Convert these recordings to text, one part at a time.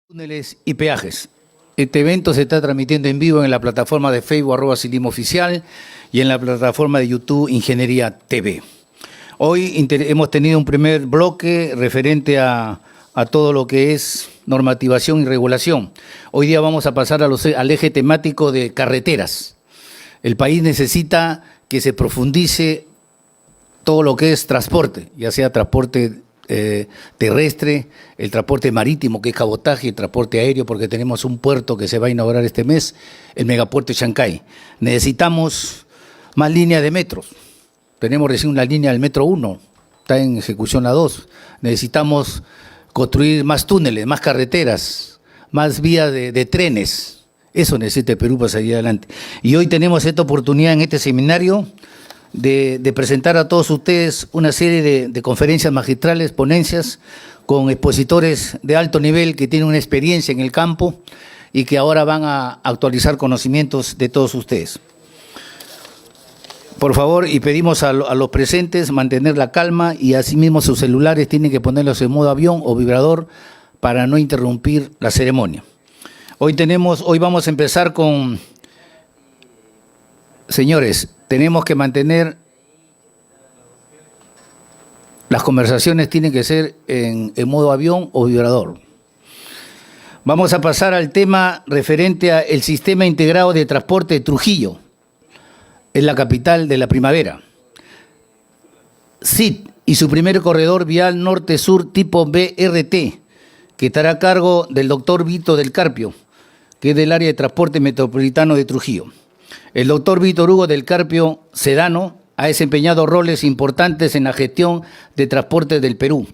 Túneles y peajes. Este evento se está transmitiendo en vivo en la plataforma de Facebook @Silim_Oficial y en la plataforma de YouTube Ingeniería TV. Hoy hemos tenido un primer bloque referente a todo lo que es normativación y regulación. Hoy día vamos a pasar al eje temático de carreteras. El país necesita que se profundice todo lo que es transporte, ya sea transporte terrestre, el transporte marítimo, que es cabotaje, y el transporte aéreo, porque tenemos un puerto que se va a inaugurar este mes, el megapuerto de Chancay. Necesitamos más líneas de metros. Tenemos recién una línea del metro 1, está en ejecución la 2. Necesitamos construir más túneles, más carreteras, más vías de trenes. Eso necesita el Perú para salir adelante. Y hoy tenemos esta oportunidad en este seminario de presentar a todos ustedes una serie de conferencias magistrales, ponencias, con expositores de alto nivel que tienen una experiencia en el campo y que ahora van a actualizar conocimientos de todos ustedes. Por favor, y pedimos a los presentes mantener la calma y asimismo sus celulares tienen que ponerlos en modo avión o vibrador para no interrumpir la ceremonia. Hoy vamos a empezar con... Señores, tenemos que mantener, las conversaciones tienen que ser en modo avión o vibrador. Vamos a pasar al tema referente al Sistema Integrado de Transporte de Trujillo, es la capital de la primavera. SIT y su primer corredor vial norte-sur tipo BRT, que estará a cargo del doctor Vito del Carpio, que es del área de transporte metropolitano de Trujillo. El doctor Víctor Hugo del Carpio Sedano ha desempeñado roles importantes en la gestión de transporte del Perú.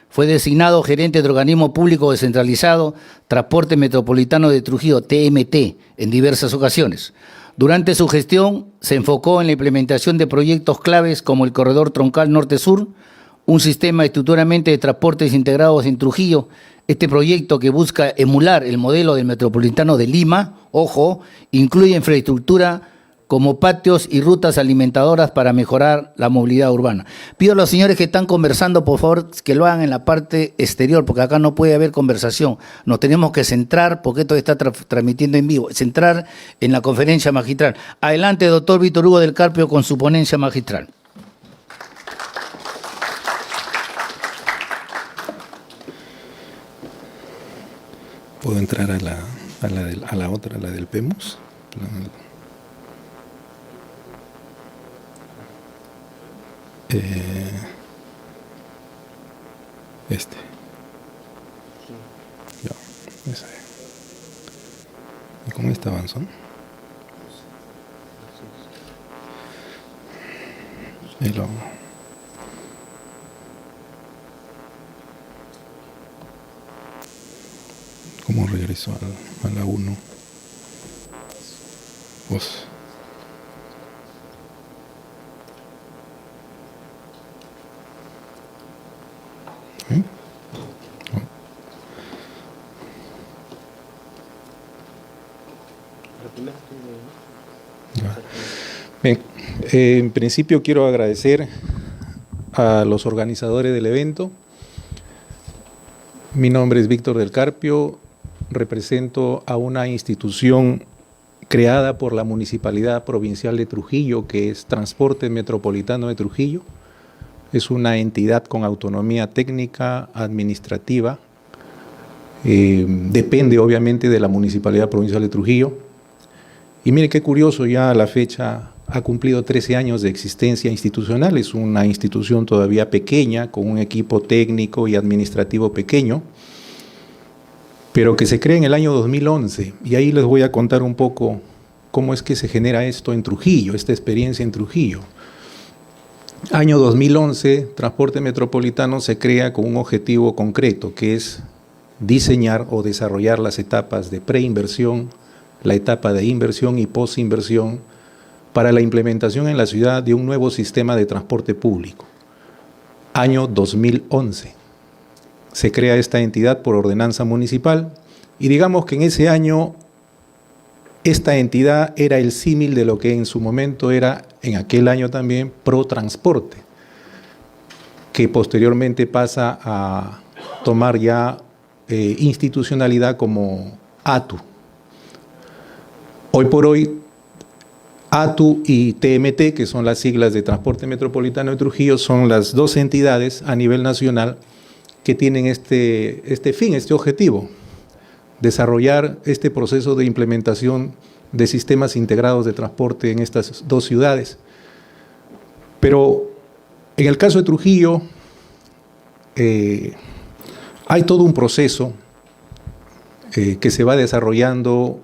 Fue designado gerente del Organismo Público Descentralizado Transporte Metropolitano de Trujillo, TMT, en diversas ocasiones. Durante su gestión se enfocó en la implementación de proyectos claves como el Corredor Troncal Norte-Sur, un sistema estructuralmente de transportes integrados en Trujillo. Este proyecto, que busca emular el modelo del Metropolitano de Lima, ojo, incluye infraestructura como patios y rutas alimentadoras para mejorar la movilidad urbana. Pido a los señores que están conversando, por favor, que lo hagan en la parte exterior, porque acá no puede haber conversación. Nos tenemos que centrar, porque esto está transmitiendo en vivo, centrar en la conferencia magistral. Adelante, doctor Víctor Hugo del Carpio, con su ponencia magistral. ¿Puedo entrar a la otra, la del PEMUS? Ya, esa es. ¿Y cómo está avanzando? ¿Cómo regreso a la 1? Pues... ¿Eh? Bien, en principio quiero agradecer a los organizadores del evento. Mi nombre es Víctor del Carpio, represento a una institución creada por la Municipalidad Provincial de Trujillo, que es Transporte Metropolitano de Trujillo. Es una entidad con autonomía técnica, administrativa. Depende obviamente de la Municipalidad Provincial de Trujillo. Y mire qué curioso, ya a la fecha ha cumplido 13 años de existencia institucional. Es una institución todavía pequeña, con un equipo técnico y administrativo pequeño, pero que se crea en el año 2011. Y ahí les voy a contar un poco cómo es que se genera esto en Trujillo, esta experiencia en Trujillo. Año 2011, Transporte Metropolitano se crea con un objetivo concreto, que es diseñar o desarrollar las etapas de preinversión, la etapa de inversión y posinversión para la implementación en la ciudad de un nuevo sistema de transporte público. Año 2011. Se crea esta entidad por ordenanza municipal y digamos que en ese año esta entidad era el símil de lo que en su momento era, en aquel año también, Protransporte, que posteriormente pasa a tomar ya institucionalidad como ATU. Hoy por hoy, ATU y TMT, que son las siglas de Transporte Metropolitano de Trujillo, son las dos entidades a nivel nacional que tienen este fin, este objetivo: desarrollar este proceso de implementación de sistemas integrados de transporte en estas dos ciudades. Pero en el caso de Trujillo, hay todo un proceso que se va desarrollando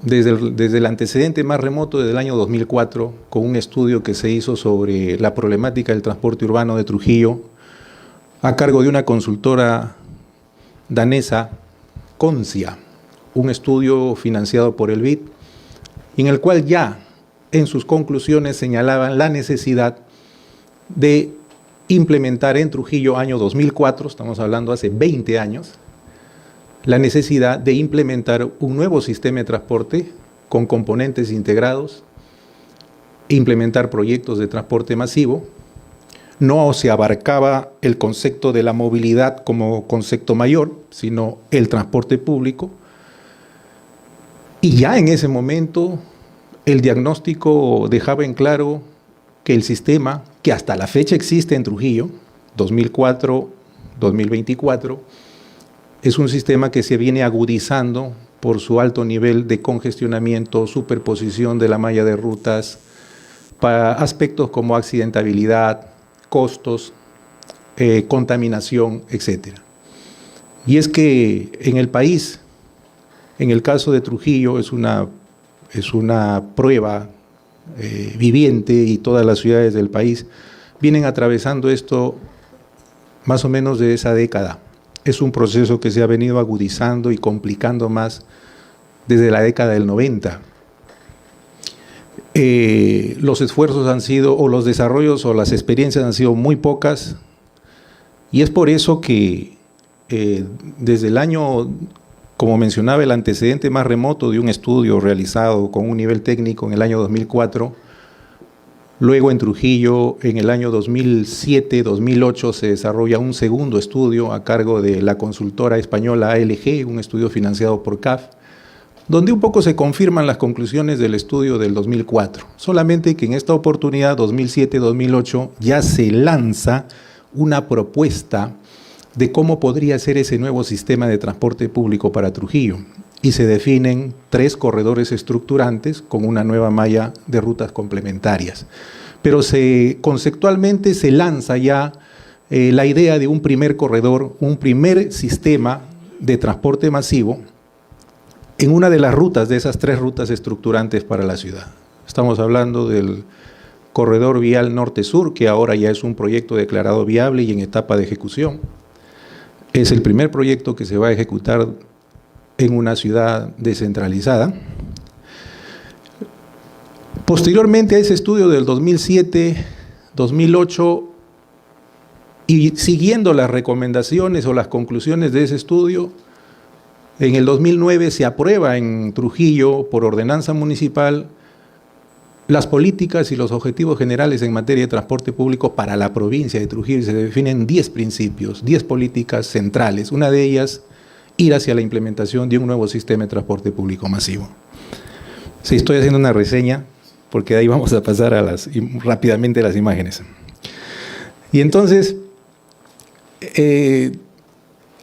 desde el antecedente más remoto, desde el año 2004, con un estudio que se hizo sobre la problemática del transporte urbano de Trujillo, a cargo de una consultora danesa, Consia, un estudio financiado por el BID, en el cual ya en sus conclusiones señalaban la necesidad de implementar en Trujillo, año 2004, estamos hablando hace 20 años, la necesidad de implementar un nuevo sistema de transporte con componentes integrados, implementar proyectos de transporte masivo. No se abarcaba el concepto de la movilidad como concepto mayor, sino el transporte público. Y ya en ese momento el diagnóstico dejaba en claro que el sistema, que hasta la fecha existe en Trujillo, 2004-2024, es un sistema que se viene agudizando por su alto nivel de congestionamiento, superposición de la malla de rutas, para aspectos como accidentabilidad, costos, contaminación, etc. Y es que en el país, en el caso de Trujillo, es una prueba viviente, y todas las ciudades del país vienen atravesando esto más o menos de esa década. Es un proceso que se ha venido agudizando y complicando más desde la década del 90. Los esfuerzos han sido, o los desarrollos o las experiencias han sido muy pocas, y es por eso que desde el año, como mencionaba, el antecedente más remoto de un estudio realizado con un nivel técnico en el año 2004, luego en Trujillo en el año 2007-2008 se desarrolla un segundo estudio a cargo de la consultora española ALG, un estudio financiado por CAF, donde un poco se confirman las conclusiones del estudio del 2004, solamente que en esta oportunidad, 2007-2008, ya se lanza una propuesta de cómo podría ser ese nuevo sistema de transporte público para Trujillo, y se definen 3 corredores estructurantes con una nueva malla de rutas complementarias. Pero conceptualmente se lanza ya la idea de un primer corredor, un primer sistema de transporte masivo en una de las rutas, de esas 3 rutas estructurantes para la ciudad. Estamos hablando del corredor vial norte-sur, que ahora ya es un proyecto declarado viable y en etapa de ejecución. Es el primer proyecto que se va a ejecutar en una ciudad descentralizada. Posteriormente a ese estudio del 2007-2008, y siguiendo las recomendaciones o las conclusiones de ese estudio, en el 2009 se aprueba en Trujillo por ordenanza municipal las políticas y los objetivos generales en materia de transporte público para la provincia de Trujillo. Se definen 10 principios, 10 políticas centrales. Una de ellas, ir hacia la implementación de un nuevo sistema de transporte público masivo. Sí, estoy haciendo una reseña porque de ahí vamos a pasar rápidamente a las imágenes. Y entonces,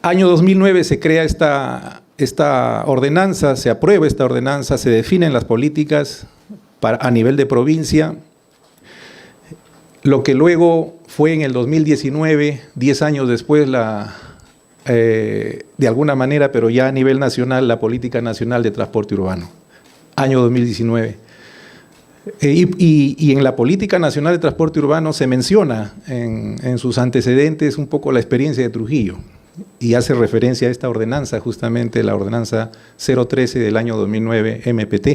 año 2009 se crea esta ordenanza, se aprueba esta ordenanza, se definen las políticas a nivel de provincia. Lo que luego fue en el 2019, 10 años después, de alguna manera, pero ya a nivel nacional, la Política Nacional de Transporte Urbano, año 2019. Y en la Política Nacional de Transporte Urbano se menciona en sus antecedentes un poco la experiencia de Trujillo, y hace referencia a esta ordenanza, justamente la ordenanza 013 del año 2009, MPT.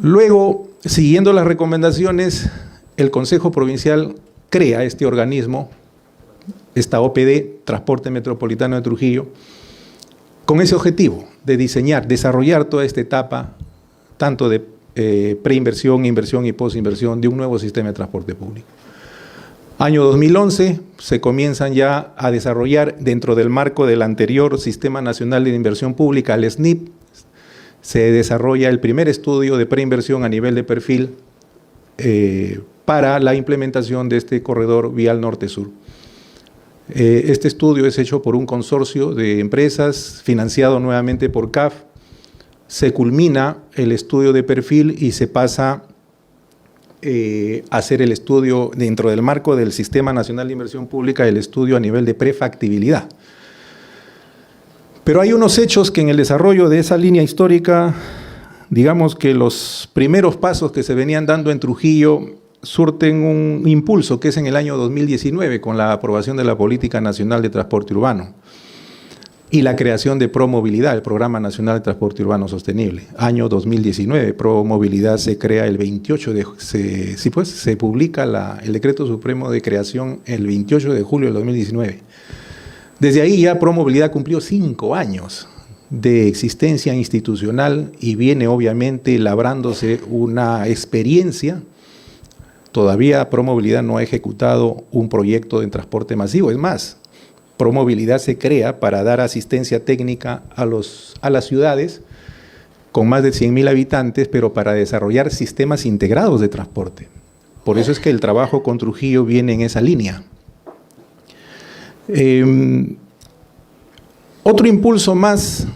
Luego, siguiendo las recomendaciones, el Consejo Provincial crea este organismo, esta OPD, Transporte Metropolitano de Trujillo, con ese objetivo de desarrollar toda esta etapa, tanto de preinversión, inversión y posinversión de un nuevo sistema de transporte público. Año 2011 se comienzan ya a desarrollar dentro del marco del anterior Sistema Nacional de Inversión Pública, el SNIP, se desarrolla el primer estudio de preinversión a nivel de perfil para la implementación de este corredor vial norte-sur. Este estudio es hecho por un consorcio de empresas financiado nuevamente por CAF. Se culmina el estudio de perfil y se pasa hacer el estudio dentro del marco del Sistema Nacional de Inversión Pública, el estudio a nivel de prefactibilidad. Pero hay unos hechos que en el desarrollo de esa línea histórica, digamos que los primeros pasos que se venían dando en Trujillo surten un impulso, que es en el año 2019, con la aprobación de la Política Nacional de Transporte Urbano y la creación de ProMovilidad, el Programa Nacional de Transporte Urbano Sostenible. Año 2019, ProMovilidad se crea el 28 de... se publica el Decreto Supremo de Creación el 28 de julio del 2019. Desde ahí ya ProMovilidad cumplió 5 años de existencia institucional y viene obviamente labrándose una experiencia. Todavía ProMovilidad no ha ejecutado un proyecto de transporte masivo, es más, ProMovilidad se crea para dar asistencia técnica a las ciudades con más de 100.000 habitantes, pero para desarrollar sistemas integrados de transporte. Por eso es que el trabajo con Trujillo viene en esa línea. Otro impulso más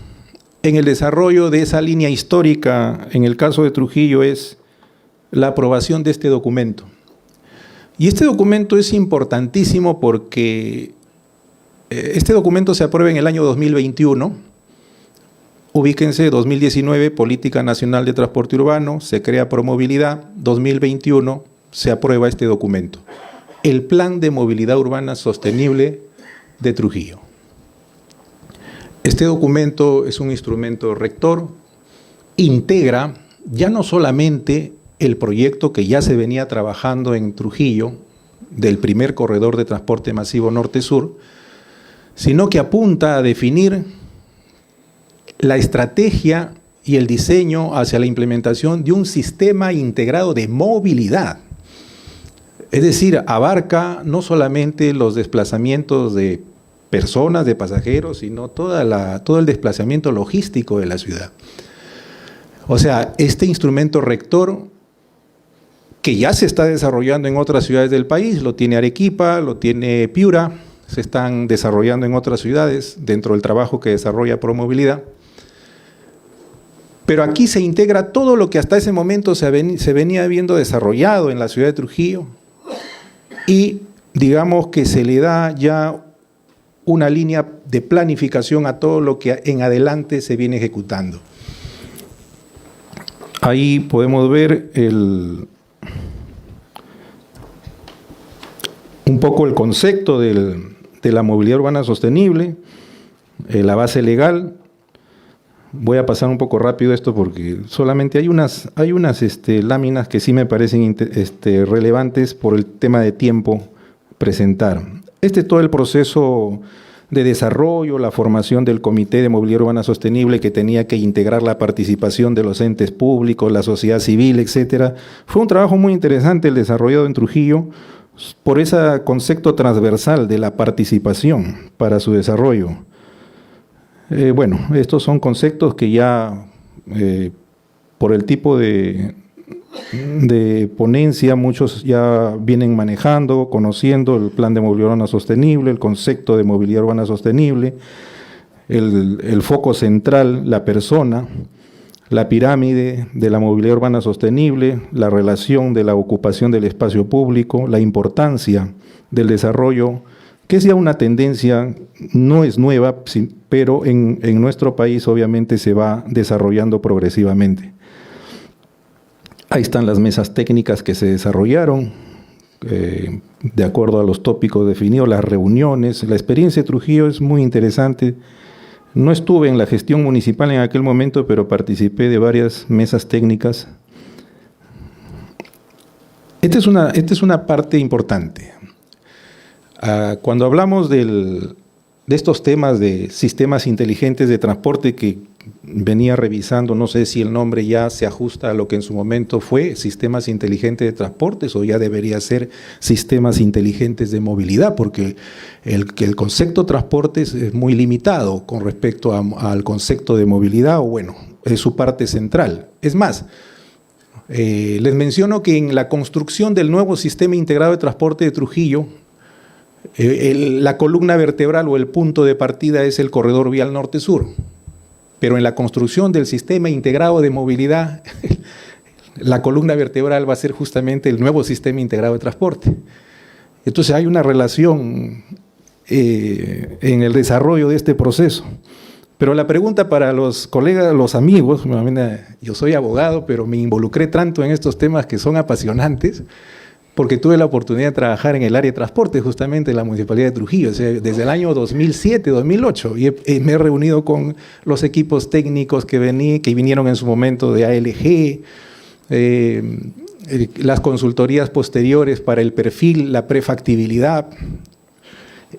en el desarrollo de esa línea histórica, en el caso de Trujillo, es la aprobación de este documento. Y este documento es importantísimo porque este documento se aprueba en el año 2021, ubíquense, 2019, Política Nacional de Transporte Urbano, se crea ProMovilidad, 2021 se aprueba este documento, el Plan de Movilidad Urbana Sostenible de Trujillo. Este documento es un instrumento rector, integra ya no solamente el proyecto que ya se venía trabajando en Trujillo, del primer corredor de transporte masivo norte-sur, sino que apunta a definir la estrategia y el diseño hacia la implementación de un sistema integrado de movilidad. Es decir, abarca no solamente los desplazamientos de personas, de pasajeros, sino todo el desplazamiento logístico de la ciudad. O sea, este instrumento rector que ya se está desarrollando en otras ciudades del país, lo tiene Arequipa, lo tiene Piura, se están desarrollando en otras ciudades dentro del trabajo que desarrolla ProMovilidad. Pero aquí se integra todo lo que hasta ese momento se venía viendo desarrollado en la ciudad de Trujillo y digamos que se le da ya una línea de planificación a todo lo que en adelante se viene ejecutando. Ahí podemos ver un poco el concepto de la movilidad urbana sostenible, la base legal. Voy a pasar un poco rápido esto porque solamente hay unas láminas que sí me parecen relevantes por el tema de tiempo presentar. Este es todo el proceso de desarrollo, la formación del Comité de Movilidad Urbana Sostenible que tenía que integrar la participación de los entes públicos, la sociedad civil, etcétera. Fue un trabajo muy interesante el desarrollado en Trujillo por ese concepto transversal de la participación para su desarrollo. Bueno, estos son conceptos que ya por el tipo de ponencia muchos ya vienen manejando, conociendo el plan de movilidad urbana sostenible, el concepto de movilidad urbana sostenible, el foco central, la persona, la pirámide de la movilidad urbana sostenible, la relación de la ocupación del espacio público, la importancia del desarrollo, que es ya una tendencia, no es nueva, pero en nuestro país obviamente se va desarrollando progresivamente. Ahí están las mesas técnicas que se desarrollaron, de acuerdo a los tópicos definidos, las reuniones. La experiencia de Trujillo es muy interesante. No estuve en la gestión municipal en aquel momento, pero participé de varias mesas técnicas. Esta es una parte importante. Cuando hablamos de estos temas de sistemas inteligentes de transporte que venía revisando, no sé si el nombre ya se ajusta a lo que en su momento fue sistemas inteligentes de transportes o ya debería ser sistemas inteligentes de movilidad, porque el concepto transportes es muy limitado con respecto al concepto de movilidad, o bueno, es su parte central. Es más, les menciono que en la construcción del nuevo sistema integrado de transporte de Trujillo, la columna vertebral o el punto de partida es el corredor vial norte-sur, pero en la construcción del sistema integrado de movilidad, la columna vertebral va a ser justamente el nuevo sistema integrado de transporte. Entonces hay una relación en el desarrollo de este proceso. Pero la pregunta para los colegas, los amigos, yo soy abogado, pero me involucré tanto en estos temas que son apasionantes, porque tuve la oportunidad de trabajar en el área de transporte justamente en la Municipalidad de Trujillo, o sea, desde el año 2007, 2008, y me he reunido con los equipos técnicos que vinieron en su momento de ALG, las consultorías posteriores para el perfil, la prefactibilidad,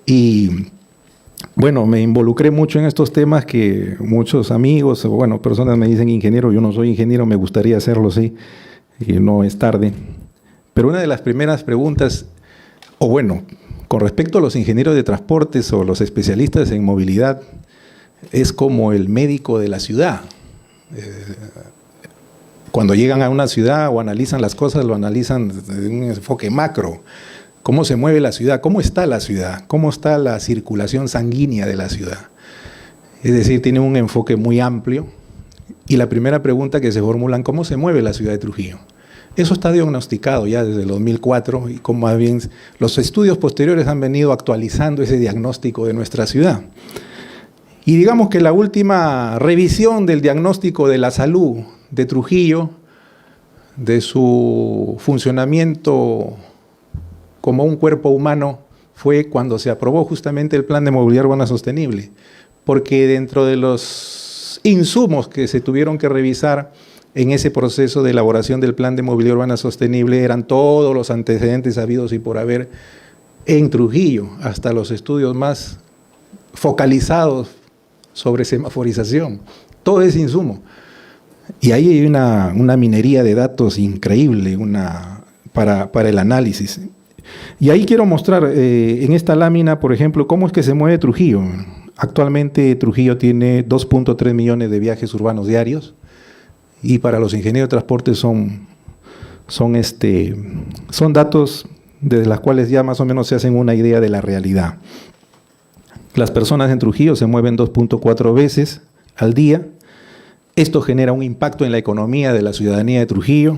y bueno, me involucré mucho en estos temas que muchos amigos, o bueno, personas me dicen ingeniero, yo no soy ingeniero, me gustaría hacerlo, sí, y no es tarde. Pero una de las primeras preguntas, o bueno, con respecto a los ingenieros de transportes o los especialistas en movilidad, es como el médico de la ciudad. Cuando llegan a una ciudad o analizan las cosas, lo analizan desde un enfoque macro. ¿Cómo se mueve la ciudad? ¿Cómo está la ciudad? ¿Cómo está la circulación sanguínea de la ciudad? Es decir, tiene un enfoque muy amplio. Y la primera pregunta que se formulan, ¿cómo se mueve la ciudad de Trujillo? Eso está diagnosticado ya desde el 2004 y como más bien los estudios posteriores han venido actualizando ese diagnóstico de nuestra ciudad. Y digamos que la última revisión del diagnóstico de la salud de Trujillo, de su funcionamiento como un cuerpo humano, fue cuando se aprobó justamente el Plan de Movilidad Urbana Sostenible, porque dentro de los insumos que se tuvieron que revisar en ese proceso de elaboración del Plan de Movilidad Urbana Sostenible eran todos los antecedentes habidos y por haber en Trujillo, hasta los estudios más focalizados sobre semaforización, todo ese insumo. Y ahí hay una minería de datos increíble para el análisis. Y ahí quiero mostrar en esta lámina, por ejemplo, cómo es que se mueve Trujillo. Actualmente Trujillo tiene 2.3 millones de viajes urbanos diarios, y para los ingenieros de transporte son datos desde los cuales ya más o menos se hacen una idea de la realidad. Las personas en Trujillo se mueven 2.4 veces al día. Esto genera un impacto en la economía de la ciudadanía de Trujillo.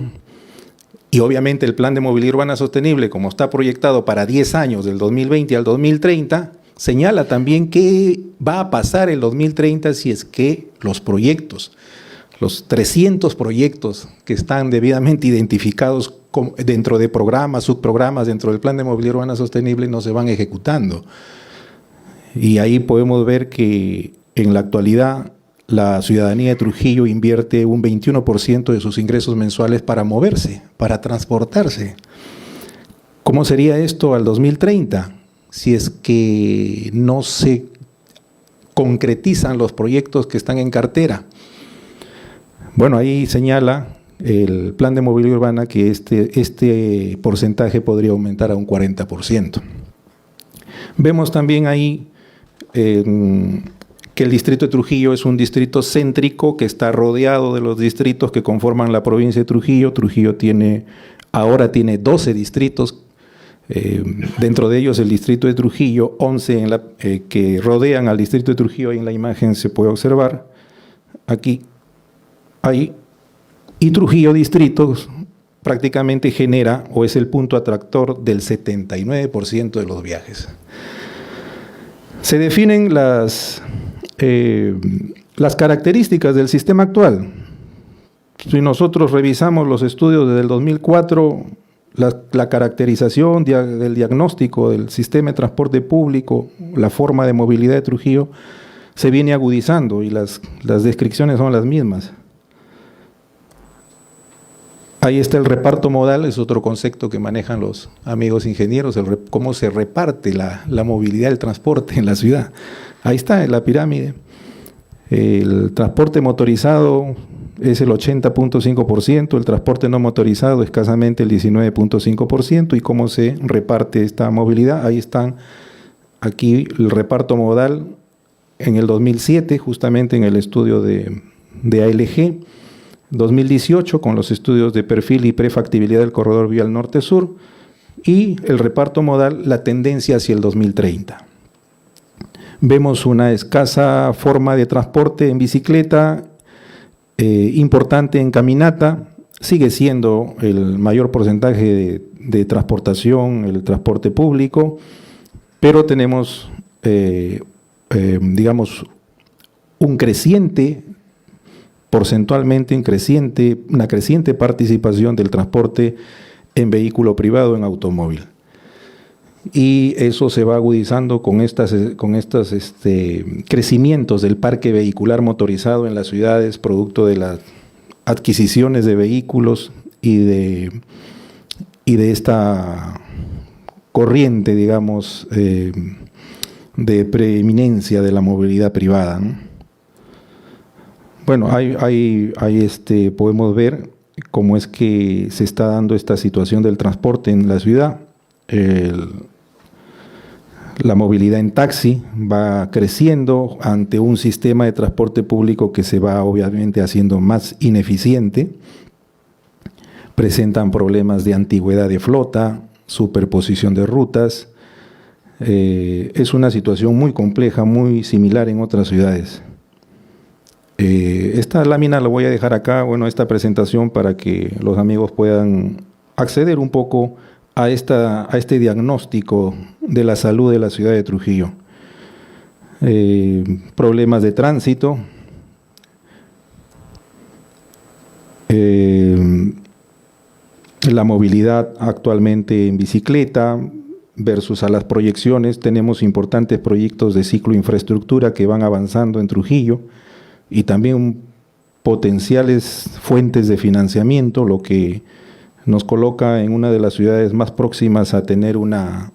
Y obviamente el Plan de Movilidad Urbana Sostenible, como está proyectado para 10 años, del 2020 al 2030, señala también qué va a pasar el 2030 si es que los proyectos, los 300 proyectos que están debidamente identificados dentro de programas, subprogramas, dentro del Plan de Movilidad Urbana Sostenible, no se van ejecutando. Y ahí podemos ver que en la actualidad la ciudadanía de Trujillo invierte un 21% de sus ingresos mensuales para moverse, para transportarse. ¿Cómo sería esto al 2030 si es que no se concretizan los proyectos que están en cartera? Bueno, ahí señala el Plan de Movilidad Urbana que este porcentaje podría aumentar a un 40%. Vemos también ahí que el distrito de Trujillo es un distrito céntrico que está rodeado de los distritos que conforman la provincia de Trujillo. Trujillo ahora tiene 12 distritos, dentro de ellos el distrito de Trujillo, 11 que rodean al distrito de Trujillo. Ahí en la imagen se puede observar, aquí, ahí, y Trujillo distritos prácticamente genera o es el punto atractor del 79% de los viajes. Se definen las características del sistema actual. Si nosotros revisamos los estudios desde el 2004, la caracterización del diagnóstico del sistema de transporte público, la forma de movilidad de Trujillo, se viene agudizando y las descripciones son las mismas. Ahí está el reparto modal, es otro concepto que manejan los amigos ingenieros, cómo se reparte la movilidad del transporte en la ciudad. Ahí está en la pirámide. El transporte motorizado es el 80.5%, el transporte no motorizado escasamente el 19.5%. ¿Y cómo se reparte esta movilidad? Ahí están, aquí el reparto modal en el 2007, justamente en el estudio de ALG, 2018 con los estudios de perfil y prefactibilidad del corredor vial norte-sur, y el reparto modal, la tendencia hacia el 2030. Vemos una escasa forma de transporte en bicicleta, importante en caminata, sigue siendo el mayor porcentaje de transportación, el transporte público, pero tenemos, digamos, un creciente, porcentualmente una creciente participación del transporte en vehículo privado, en automóvil. Y eso se va agudizando con estos crecimientos del parque vehicular motorizado en las ciudades, producto de las adquisiciones de vehículos y de esta corriente, digamos, de preeminencia de la movilidad privada, ¿no? Bueno, podemos ver cómo es que se está dando esta situación del transporte en la ciudad. La movilidad en taxi va creciendo ante un sistema de transporte público que se va obviamente haciendo más ineficiente. Presentan problemas de antigüedad de flota, superposición de rutas. Es una situación muy compleja, muy similar en otras ciudades. Esta lámina la voy a dejar acá, bueno, esta presentación, para que los amigos puedan acceder un poco a este diagnóstico de la salud de la ciudad de Trujillo. Problemas de tránsito, la movilidad actualmente en bicicleta versus a las proyecciones. Tenemos importantes proyectos de ciclo infraestructura que van avanzando en Trujillo y también potenciales fuentes de financiamiento, lo que nos coloca en una de las ciudades más próximas a tener unas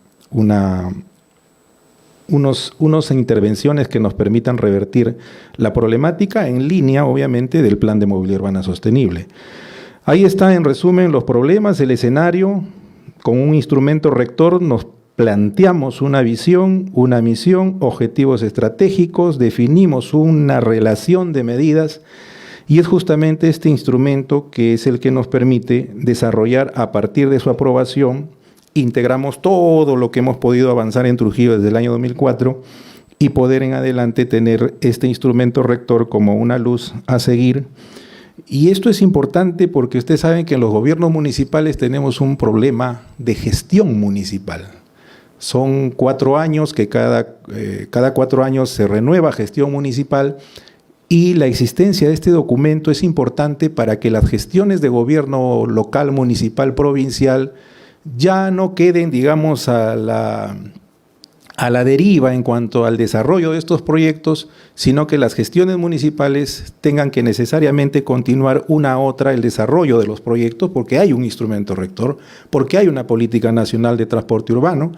intervenciones que nos permitan revertir la problemática en línea, obviamente, del Plan de Movilidad Urbana Sostenible. Ahí está, en resumen, los problemas, el escenario. Con un instrumento rector nos planteamos una visión, una misión, objetivos estratégicos, definimos una relación de medidas, y es justamente este instrumento que es el que nos permite desarrollar, a partir de su aprobación, integramos todo lo que hemos podido avanzar en Trujillo desde el año 2004 y poder en adelante tener este instrumento rector como una luz a seguir. Y esto es importante porque ustedes saben que en los gobiernos municipales tenemos un problema de gestión municipal. Son 4 años que cada 4 años se renueva gestión municipal, y la existencia de este documento es importante para que las gestiones de gobierno local, municipal, provincial ya no queden, digamos, a la deriva en cuanto al desarrollo de estos proyectos, sino que las gestiones municipales tengan que necesariamente continuar una a otra el desarrollo de los proyectos, porque hay un instrumento rector, porque hay una política nacional de transporte urbano.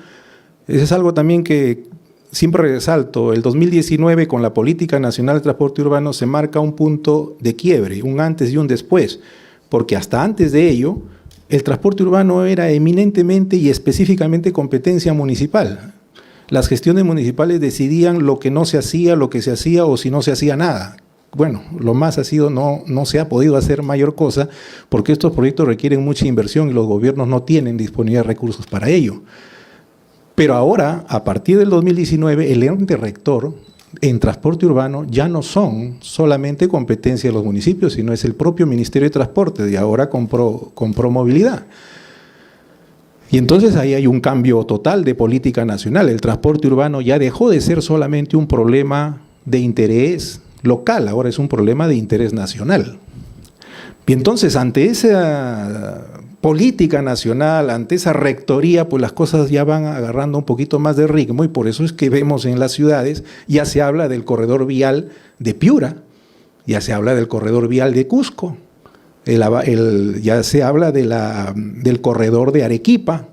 Eso es algo también que siempre resalto. El 2019, con la Política Nacional de Transporte Urbano, se marca un punto de quiebre, un antes y un después, porque hasta antes de ello, el transporte urbano era eminentemente y específicamente competencia municipal. Las gestiones municipales decidían lo que no se hacía, lo que se hacía, o si no se hacía nada. Bueno, lo más ha sido no se ha podido hacer mayor cosa, porque estos proyectos requieren mucha inversión y los gobiernos no tienen disponibilidad de recursos para ello. Pero ahora, a partir del 2019, el ente rector en transporte urbano ya no son solamente competencia de los municipios, sino es el propio Ministerio de Transporte, y ahora con Promovilidad. Y entonces ahí hay un cambio total de política nacional. El transporte urbano ya dejó de ser solamente un problema de interés local, ahora es un problema de interés nacional. Y entonces, ante esa política nacional, ante esa rectoría, pues las cosas ya van agarrando un poquito más de ritmo, y por eso es que vemos en las ciudades, ya se habla del corredor vial de Piura, ya se habla del corredor vial de Cusco, ya se habla del corredor de Arequipa,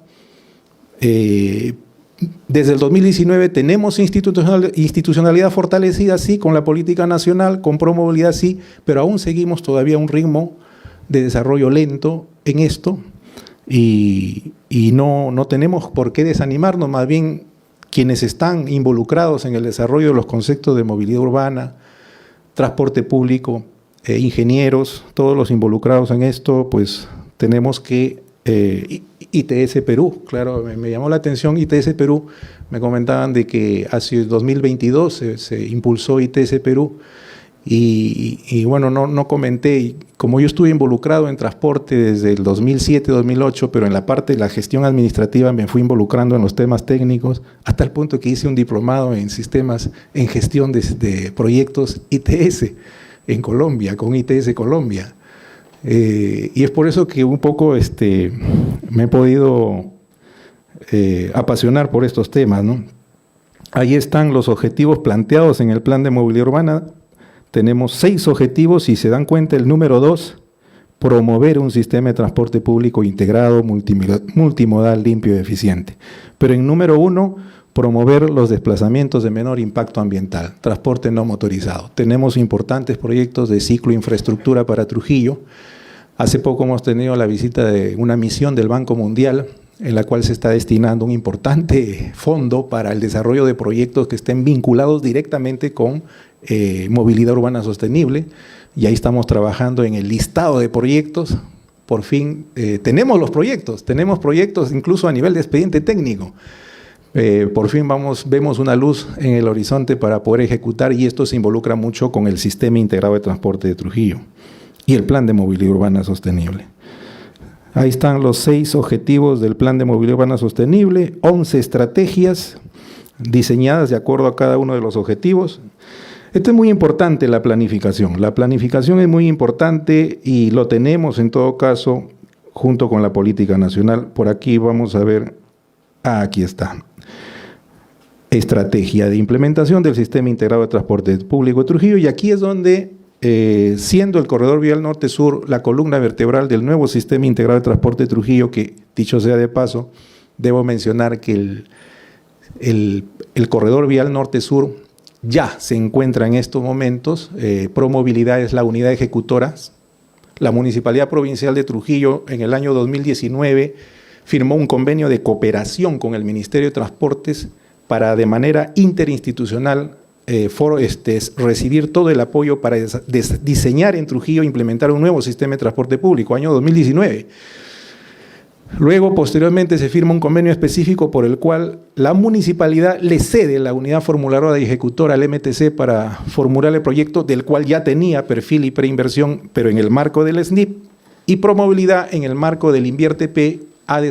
Desde el 2019 tenemos institucionalidad fortalecida, sí, con la política nacional, con Promovilidad, sí, pero aún seguimos todavía a un ritmo de desarrollo lento en esto y no tenemos por qué desanimarnos, más bien quienes están involucrados en el desarrollo de los conceptos de movilidad urbana, transporte público, ingenieros, todos los involucrados en esto, pues tenemos que ITS Perú, claro, me llamó la atención ITS Perú, me comentaban de que hacia 2022 se impulsó ITS Perú y bueno, no comenté, y como yo estuve involucrado en transporte desde el 2007-2008, pero en la parte de la gestión administrativa me fui involucrando en los temas técnicos, hasta el punto que hice un diplomado en sistemas, en gestión de proyectos ITS en Colombia, con ITS Colombia. Y es por eso que un poco me he podido apasionar por estos temas, ¿no? Ahí están los objetivos planteados en el Plan de Movilidad Urbana. Tenemos 6 objetivos y se dan cuenta el número 2, promover un sistema de transporte público integrado, multimodal, limpio y eficiente. Pero en número 1, promover los desplazamientos de menor impacto ambiental, transporte no motorizado. Tenemos importantes proyectos de ciclo infraestructura para Trujillo. Hace poco hemos tenido la visita de una misión del Banco Mundial en la cual se está destinando un importante fondo para el desarrollo de proyectos que estén vinculados directamente con movilidad urbana sostenible. Y ahí estamos trabajando en el listado de proyectos. Por fin tenemos proyectos incluso a nivel de expediente técnico. Por fin vemos una luz en el horizonte para poder ejecutar, y esto se involucra mucho con el Sistema Integrado de Transporte de Trujillo y el Plan de Movilidad Urbana Sostenible. Ahí están los 6 objetivos del Plan de Movilidad Urbana Sostenible, 11 estrategias diseñadas de acuerdo a cada uno de los objetivos. Esto es muy importante, la planificación. La planificación es muy importante y lo tenemos en todo caso junto con la política nacional. Por aquí vamos a ver, aquí está. Estrategia de implementación del Sistema Integrado de Transporte Público de Trujillo, y aquí es donde, siendo el corredor vial norte-sur la columna vertebral del nuevo Sistema Integrado de Transporte de Trujillo, que dicho sea de paso, debo mencionar que el corredor vial norte-sur ya se encuentra en estos momentos. Promovilidad es la unidad ejecutora. La Municipalidad Provincial de Trujillo en el año 2019 firmó un convenio de cooperación con el Ministerio de Transportes para de manera interinstitucional recibir todo el apoyo para diseñar en Trujillo e implementar un nuevo sistema de transporte público, año 2019. Luego, posteriormente, se firma un convenio específico por el cual la municipalidad le cede la unidad formuladora y ejecutora al MTC para formular el proyecto, del cual ya tenía perfil y preinversión, pero en el marco del SNIP, y Promovilidad en el marco del InvierteP ha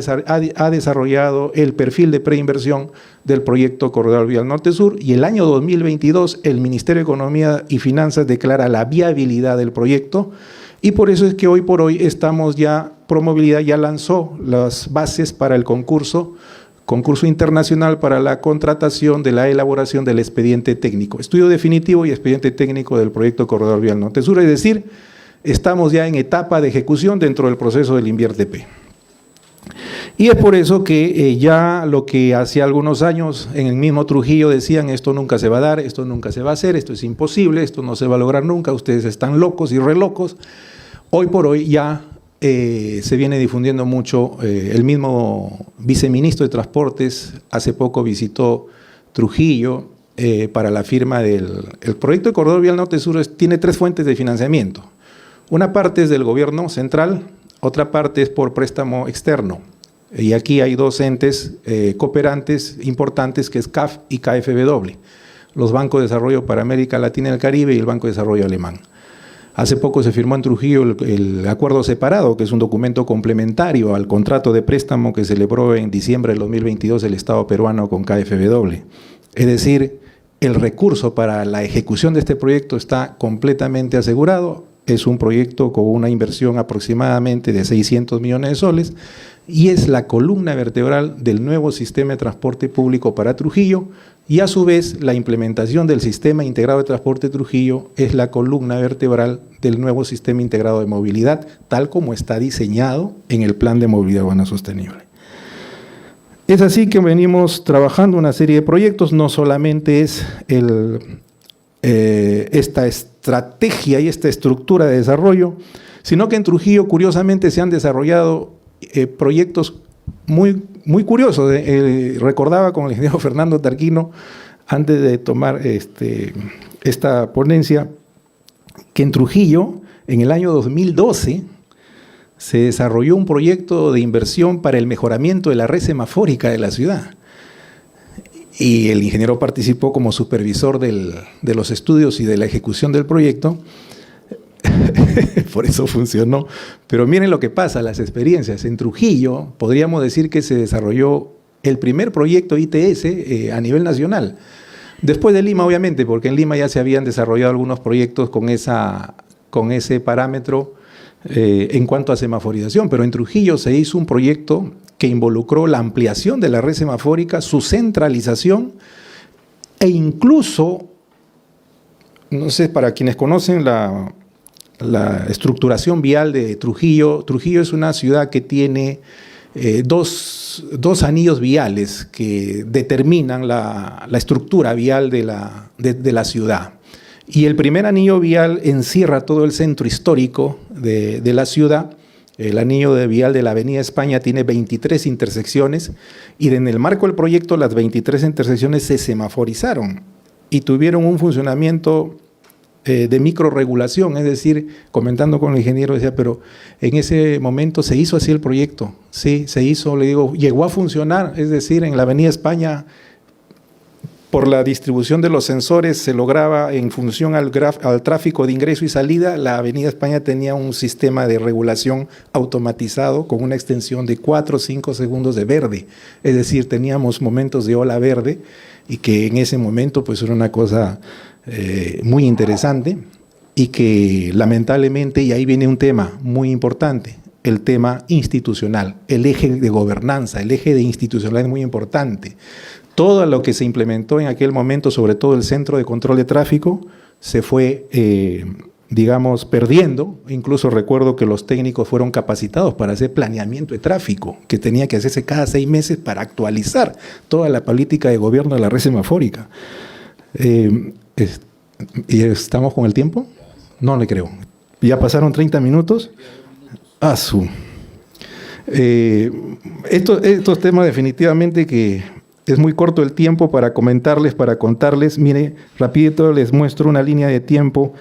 desarrollado el perfil de preinversión del proyecto Corredor Vial Norte-Sur, y el año 2022 el Ministerio de Economía y Finanzas declara la viabilidad del proyecto, y por eso es que hoy por hoy estamos ya, Promovilidad ya lanzó las bases para el concurso internacional para la contratación de la elaboración del expediente técnico, estudio definitivo y expediente técnico del proyecto Corredor Vial Norte-Sur, es decir, estamos ya en etapa de ejecución dentro del proceso del InvierteP. Y es por eso que ya lo que hace algunos años en el mismo Trujillo decían, esto nunca se va a dar, esto nunca se va a hacer, esto es imposible, esto no se va a lograr nunca, ustedes están locos y re locos. Hoy por hoy ya se viene difundiendo mucho. El mismo viceministro de Transportes hace poco visitó Trujillo para la firma del proyecto de Corredor Vial Norte-Sur. Tiene 3 fuentes de financiamiento. Una parte es del gobierno central, otra parte es por préstamo externo. Y aquí hay 2 entes cooperantes importantes, que es CAF y KfW, los Bancos de Desarrollo para América Latina y el Caribe y el Banco de Desarrollo Alemán. Hace poco se firmó en Trujillo el acuerdo separado, que es un documento complementario al contrato de préstamo que celebró en diciembre del 2022 el Estado peruano con KfW. Es decir, el recurso para la ejecución de este proyecto está completamente asegurado. Es un proyecto con una inversión aproximadamente de 600 millones de soles y es la columna vertebral del nuevo sistema de transporte público para Trujillo, y a su vez la implementación del Sistema Integrado de Transporte de Trujillo es la columna vertebral del nuevo Sistema Integrado de Movilidad, tal como está diseñado en el Plan de Movilidad Urbana Sostenible. Es así que venimos trabajando una serie de proyectos, no solamente es esta estrategia y esta estructura de desarrollo, sino que en Trujillo, curiosamente, se han desarrollado proyectos muy, muy curiosos. Recordaba con el ingeniero Fernando Tarquino, antes de tomar esta ponencia, que en Trujillo, en el año 2012, se desarrolló un proyecto de inversión para el mejoramiento de la red semafórica de la ciudad. Y el ingeniero participó como supervisor de los estudios y de la ejecución del proyecto. Por eso funcionó. Pero miren lo que pasa, las experiencias. En Trujillo podríamos decir que se desarrolló el primer proyecto ITS a nivel nacional. Después de Lima, obviamente, porque en Lima ya se habían desarrollado algunos proyectos con ese parámetro en cuanto a semaforización, pero en Trujillo se hizo un proyecto que involucró la ampliación de la red semafórica, su centralización e incluso, no sé, para quienes conocen la estructuración vial de Trujillo, Trujillo es una ciudad que tiene dos anillos viales que determinan la estructura vial de la ciudad. Y el primer anillo vial encierra todo el centro histórico de la ciudad. El anillo vial de la Avenida España tiene 23 intersecciones y en el marco del proyecto las 23 intersecciones se semaforizaron y tuvieron un funcionamiento de microregulación, es decir, comentando con el ingeniero, decía, pero en ese momento se hizo así el proyecto, sí, se hizo, le digo, llegó a funcionar, es decir, en la Avenida España, por la distribución de los sensores se lograba, en función al tráfico de ingreso y salida, la Avenida España tenía un sistema de regulación automatizado con una extensión de 4 o 5 segundos de verde. Es decir, teníamos momentos de ola verde y que en ese momento pues era una cosa muy interesante y que lamentablemente, y ahí viene un tema muy importante, el tema institucional, el eje de gobernanza, el eje de institucional es muy importante. Todo lo que se implementó en aquel momento, sobre todo el centro de control de tráfico, se fue, digamos, perdiendo. Incluso recuerdo que los técnicos fueron capacitados para hacer planeamiento de tráfico, que tenía que hacerse cada 6 meses para actualizar toda la política de gobierno de la red semafórica. ¿Y estamos con el tiempo? No le creo. ¿Ya pasaron 30 minutos? Estos temas definitivamente que es muy corto el tiempo para comentarles, para contarles. Mire, rapidito les muestro una línea de tiempo.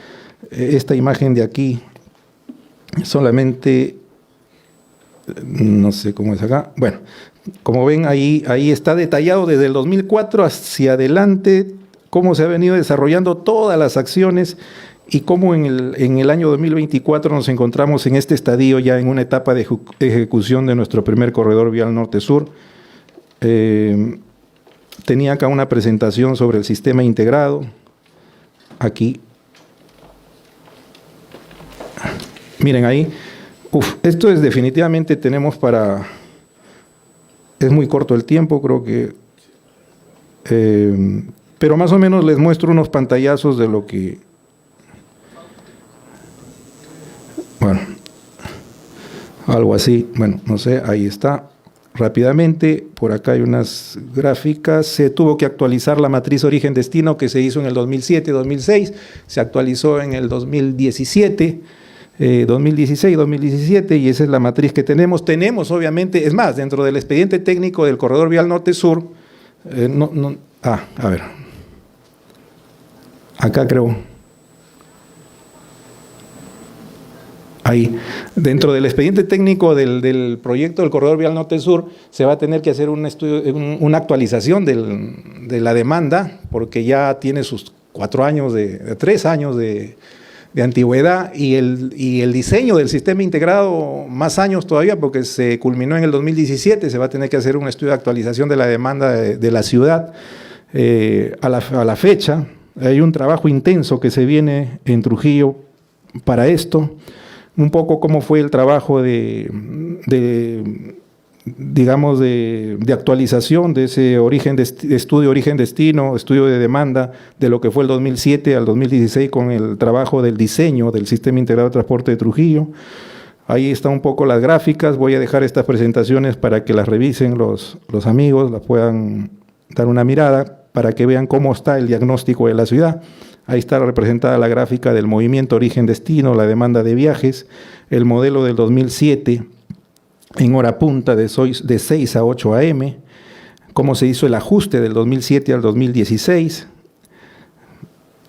Esta imagen de aquí, solamente, no sé cómo es acá. Bueno, como ven, ahí está detallado desde el 2004 hacia adelante cómo se ha venido desarrollando todas las acciones y cómo en el año 2024 nos encontramos en este estadio ya en una etapa de ejecución de nuestro primer corredor vial norte-sur. Tenía acá una presentación sobre el sistema integrado. Aquí. Miren ahí. Esto es definitivamente tenemos para... Es muy corto el tiempo, creo que... pero más o menos les muestro unos pantallazos de lo que... Bueno, algo así. Bueno, no sé, ahí está. Rápidamente, por acá hay unas gráficas. Se tuvo que actualizar la matriz origen-destino que se hizo en el 2007-2006, se actualizó en el 2017, 2016-2017 y esa es la matriz que tenemos. Tenemos, obviamente, es más, dentro del expediente técnico del corredor vial norte-sur, a ver, acá creo. Ahí, dentro del expediente técnico del proyecto del corredor vial norte-sur, se va a tener que hacer un estudio, una actualización de la demanda, porque ya tiene sus 3 años de antigüedad, y el diseño del sistema integrado más años todavía, porque se culminó en el 2017, se va a tener que hacer un estudio de actualización de la demanda de la ciudad. A la fecha, hay un trabajo intenso que se viene en Trujillo para esto. Un poco cómo fue el trabajo de actualización de ese estudio origen-destino, estudio de demanda de lo que fue el 2007 al 2016 con el trabajo del diseño del Sistema Integrado de Transporte de Trujillo. Ahí están un poco las gráficas. Voy a dejar estas presentaciones para que las revisen los amigos, las puedan dar una mirada para que vean cómo está el diagnóstico de la ciudad. Ahí está representada la gráfica del movimiento origen-destino, la demanda de viajes, el modelo del 2007 en hora punta de 6 a 8 a.m., cómo se hizo el ajuste del 2007 al 2016.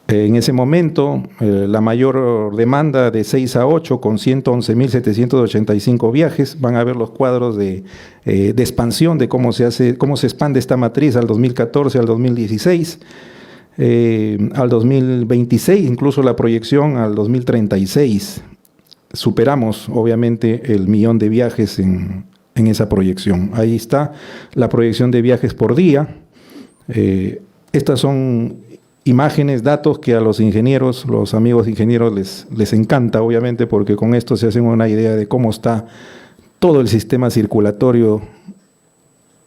En ese momento, la mayor demanda de 6 a 8 con 111.785 viajes. Van a ver los cuadros de expansión de cómo se expande esta matriz al 2014, al 2016, al 2026, incluso la proyección al 2036. Superamos, obviamente, el 1.000.000 de viajes en esa proyección. Ahí está la proyección de viajes por día. Estas son imágenes, datos que a los ingenieros, los amigos ingenieros les encanta, obviamente, porque con esto se hacen una idea de cómo está todo el sistema circulatorio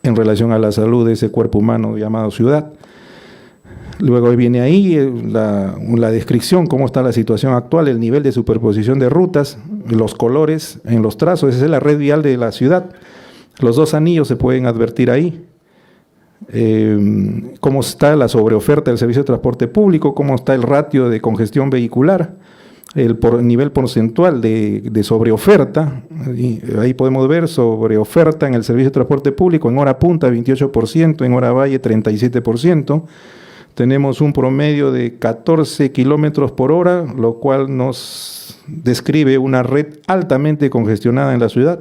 en relación a la salud de ese cuerpo humano llamado ciudad. Luego viene ahí la descripción, cómo está la situación actual, el nivel de superposición de rutas, los colores en los trazos. Esa es la red vial de la ciudad. Los 2 anillos se pueden advertir ahí. Cómo está la sobreoferta del servicio de transporte público, cómo está el ratio de congestión vehicular, el nivel porcentual de sobreoferta. Ahí podemos ver sobreoferta en el servicio de transporte público, en hora punta 28%, en hora valle 37%. Tenemos un promedio de 14 kilómetros por hora, lo cual nos describe una red altamente congestionada en la ciudad.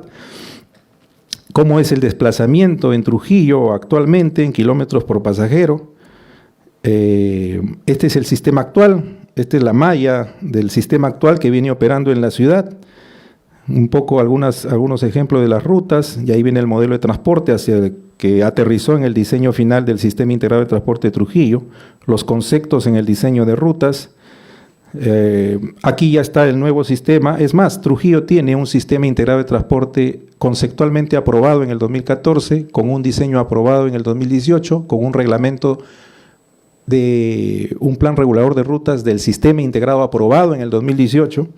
Cómo es el desplazamiento en Trujillo actualmente en kilómetros por pasajero. Este es el sistema actual, esta es la malla del sistema actual que viene operando en la ciudad. Un poco algunos ejemplos de las rutas, y ahí viene el modelo de transporte hacia el que aterrizó en el diseño final del Sistema Integrado de Transporte de Trujillo, los conceptos en el diseño de rutas. Aquí ya está el nuevo sistema. Es más, Trujillo tiene un sistema integrado de transporte conceptualmente aprobado en el 2014, con un diseño aprobado en el 2018, con un reglamento de un plan regulador de rutas del sistema integrado aprobado en el 2018,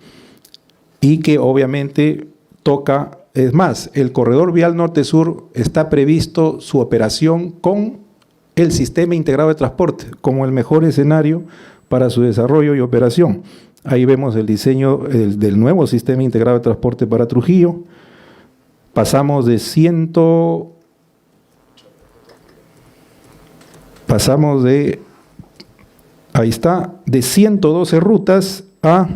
y que obviamente toca, es más, el corredor vial norte-sur está previsto su operación con el sistema integrado de transporte como el mejor escenario para su desarrollo y operación. Ahí vemos el diseño del nuevo sistema integrado de transporte para Trujillo. Pasamos de 112 rutas a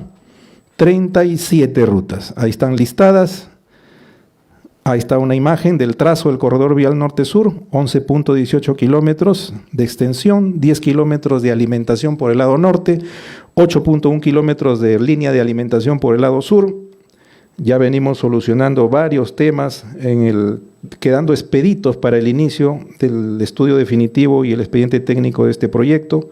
37 rutas. Ahí están listadas. Ahí está una imagen del trazo del corredor vial norte-sur, 11.18 kilómetros de extensión, 10 kilómetros de alimentación por el lado norte, 8.1 kilómetros de línea de alimentación por el lado sur. Ya venimos solucionando varios temas, quedando expeditos para el inicio del estudio definitivo y el expediente técnico de este proyecto.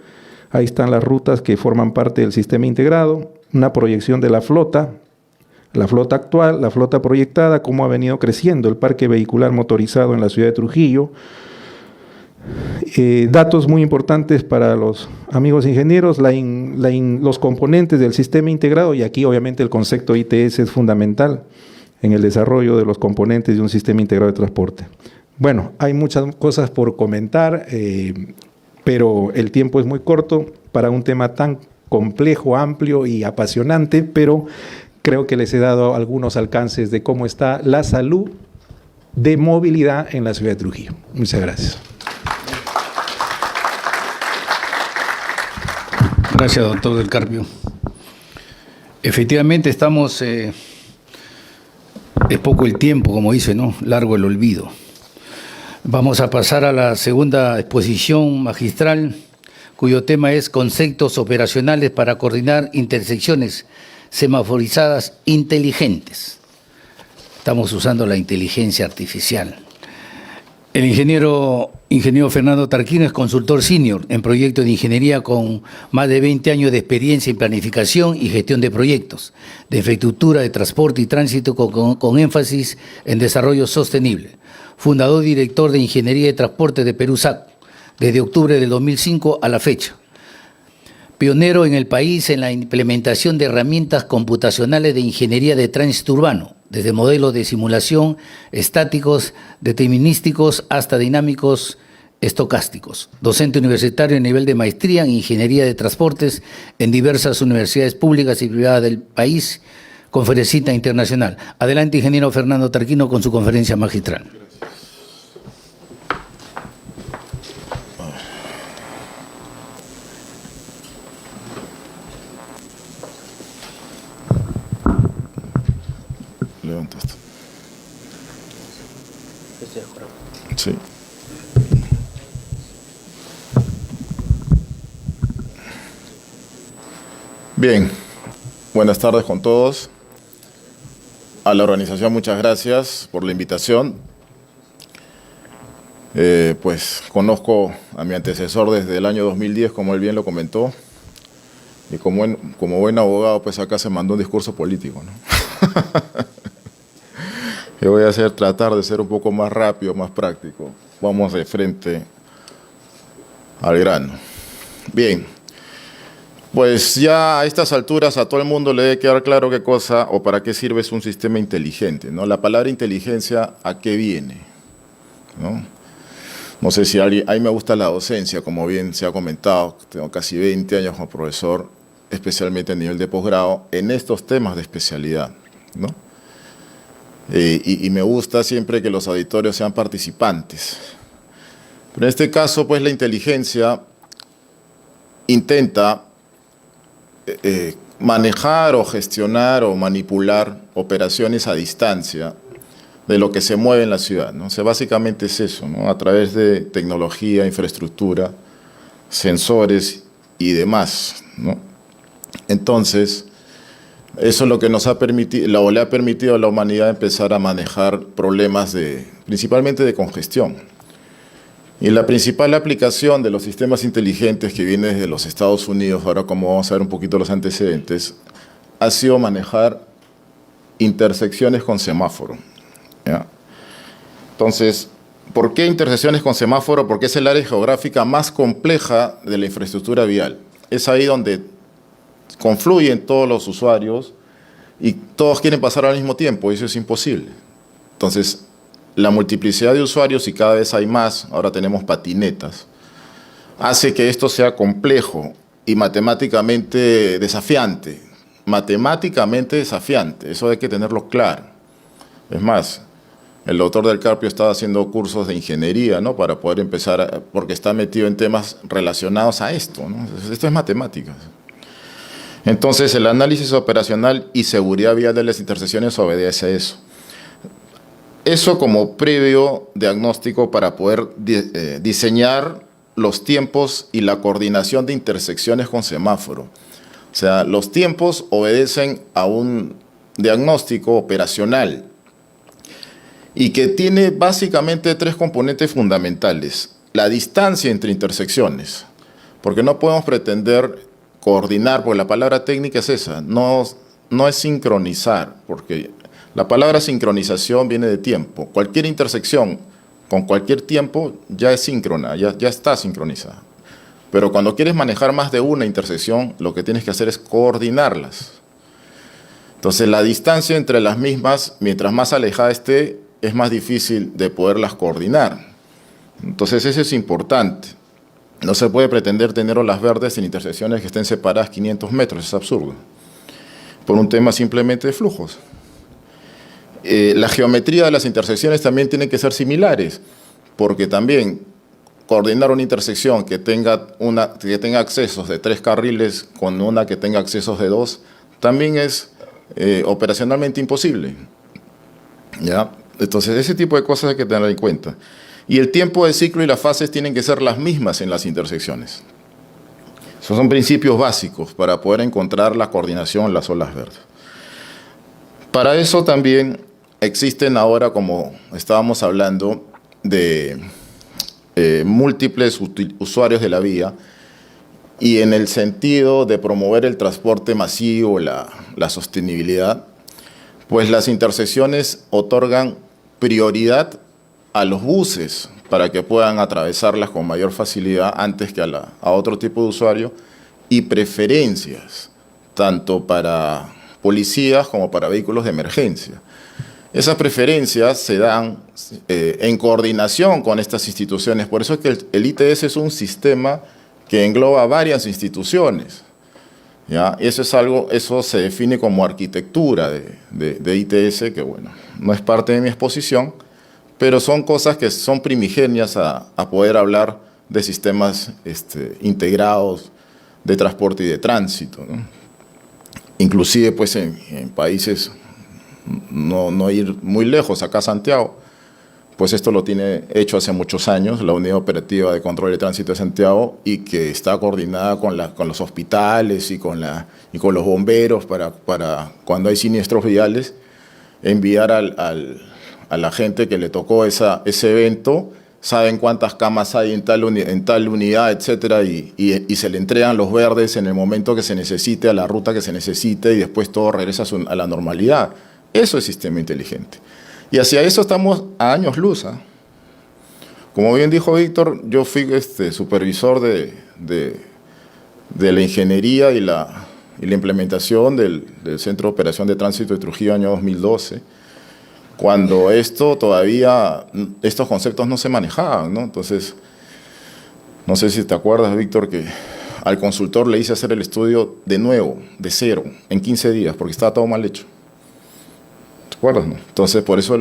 Ahí están las rutas que forman parte del sistema integrado, una proyección de la flota actual, la flota proyectada, cómo ha venido creciendo el parque vehicular motorizado en la ciudad de Trujillo. Datos muy importantes para los amigos ingenieros, los componentes del sistema integrado, y aquí obviamente el concepto ITS es fundamental en el desarrollo de los componentes de un sistema integrado de transporte. Bueno, hay muchas cosas por comentar, pero el tiempo es muy corto para un tema tan complejo, amplio y apasionante, pero creo que les he dado algunos alcances de cómo está la salud de movilidad en la ciudad de Trujillo. Muchas gracias. Gracias, doctor Del Carpio. Efectivamente estamos, es poco el tiempo, como dice, ¿no? Largo el olvido. Vamos a pasar a la segunda exposición magistral, cuyo tema es conceptos operacionales para coordinar intersecciones semaforizadas inteligentes. Estamos usando la inteligencia artificial. El ingeniero Fernando Tarquino es consultor senior en proyectos de ingeniería con más de 20 años de experiencia en planificación y gestión de proyectos, de infraestructura, de transporte y tránsito con énfasis en desarrollo sostenible. Fundador y director de Ingeniería de Transporte de Perú SAC, desde octubre del 2005 a la fecha. pionero en el país en la implementación de herramientas computacionales de ingeniería de tránsito urbano, desde modelos de simulación estáticos, determinísticos hasta dinámicos estocásticos. Docente universitario a nivel de maestría en ingeniería de transportes en diversas universidades públicas y privadas del país, conferencista internacional. Adelante, ingeniero Fernando Tarquino, con su conferencia magistral. Levanta esto. Sí. Bien, buenas tardes con todos. A la organización muchas gracias por la invitación. Pues conozco a mi antecesor desde el año 2010, como él bien lo comentó, y como buen abogado, pues acá se mandó un discurso político, ¿no? Yo voy a tratar de ser un poco más rápido, más práctico. Vamos de frente al grano. Bien, pues ya a estas alturas a todo el mundo le debe quedar claro qué cosa o para qué sirve un sistema inteligente, ¿no? La palabra inteligencia, ¿a qué viene? No sé si a mí me gusta la docencia, como bien se ha comentado. Tengo casi 20 años como profesor, especialmente a nivel de posgrado, en estos temas de especialidad, ¿no? Y me gusta siempre que los auditorios sean participantes. Pero en este caso, pues la inteligencia intenta manejar o gestionar o manipular operaciones a distancia de lo que se mueve en la ciudad, ¿no? O sea, básicamente es eso, ¿no? A través de tecnología, infraestructura, sensores y demás, ¿no? Entonces, eso es lo que nos ha permitido, o le ha permitido a la humanidad empezar a manejar problemas principalmente de congestión. Y la principal aplicación de los sistemas inteligentes que viene desde los Estados Unidos, ahora como vamos a ver un poquito los antecedentes, ha sido manejar intersecciones con semáforo, ¿ya? Entonces, ¿por qué intersecciones con semáforo? Porque es el área geográfica más compleja de la infraestructura vial. Es ahí donde confluyen todos los usuarios y todos quieren pasar al mismo tiempo, y eso es imposible. Entonces, la multiplicidad de usuarios, y cada vez hay más, ahora tenemos patinetas, hace que esto sea complejo y matemáticamente desafiante. Matemáticamente desafiante, eso hay que tenerlo claro. Es más, el doctor Del Carpio estaba haciendo cursos de ingeniería, ¿no? Para poder empezar, porque está metido en temas relacionados a esto, ¿no? Esto es matemáticas. Entonces, el análisis operacional y seguridad vial de las intersecciones obedece a eso. Eso como previo diagnóstico para poder diseñar los tiempos y la coordinación de intersecciones con semáforo. O sea, los tiempos obedecen a un diagnóstico operacional y que tiene básicamente tres componentes fundamentales. La distancia entre intersecciones, porque no podemos pretender coordinar, porque la palabra técnica es esa, no es sincronizar, porque la palabra sincronización viene de tiempo. Cualquier intersección con cualquier tiempo ya es síncrona, ya está sincronizada. Pero cuando quieres manejar más de una intersección, lo que tienes que hacer es coordinarlas. Entonces, la distancia entre las mismas, mientras más alejada esté, es más difícil de poderlas coordinar. Entonces, eso es importante. No se puede pretender tener olas verdes en intersecciones que estén separadas 500 metros, es absurdo. Por un tema simplemente de flujos. La geometría de las intersecciones también tiene que ser similares, porque también coordinar una intersección que tenga accesos de 3 carriles con una que tenga accesos de 2, también es operacionalmente imposible, ¿ya? Entonces, ese tipo de cosas hay que tener en cuenta. Y el tiempo de ciclo y las fases tienen que ser las mismas en las intersecciones. Esos son principios básicos para poder encontrar la coordinación en las olas verdes. Para eso también existen ahora, como estábamos hablando, de múltiples usuarios de la vía, y en el sentido de promover el transporte masivo, la sostenibilidad, pues las intersecciones otorgan prioridad a los buses para que puedan atravesarlas con mayor facilidad antes que a otro tipo de usuario, y preferencias, tanto para policías como para vehículos de emergencia. Esas preferencias se dan en coordinación con estas instituciones. Por eso es que el ITS es un sistema que engloba varias instituciones. ¿Ya? Eso se define como arquitectura de ITS, que bueno, no es parte de mi exposición, pero son cosas que son primigenias a poder hablar de sistemas integrados de transporte y de tránsito, ¿no? Inclusive pues en países, no ir muy lejos, acá Santiago, pues esto lo tiene hecho hace muchos años, la Unidad Operativa de Control de Tránsito de Santiago, y que está coordinada con los hospitales y con los bomberos para cuando hay siniestros viales, enviar a la gente que le tocó ese evento, saben cuántas camas hay en tal unidad, etcétera, y se le entregan los verdes en el momento que se necesite, a la ruta que se necesite, y después todo regresa a la normalidad. Eso es sistema inteligente. Y hacia eso estamos a años luz, ¿eh? Como bien dijo Víctor, yo fui supervisor de la ingeniería y la implementación del Centro de Operación de Tránsito de Trujillo año 2012, cuando estos conceptos no se manejaban, ¿no? Entonces, no sé si te acuerdas, Víctor, que al consultor le hice hacer el estudio de nuevo, de cero, en 15 días, porque estaba todo mal hecho. ¿Te acuerdas, no? Entonces, por eso,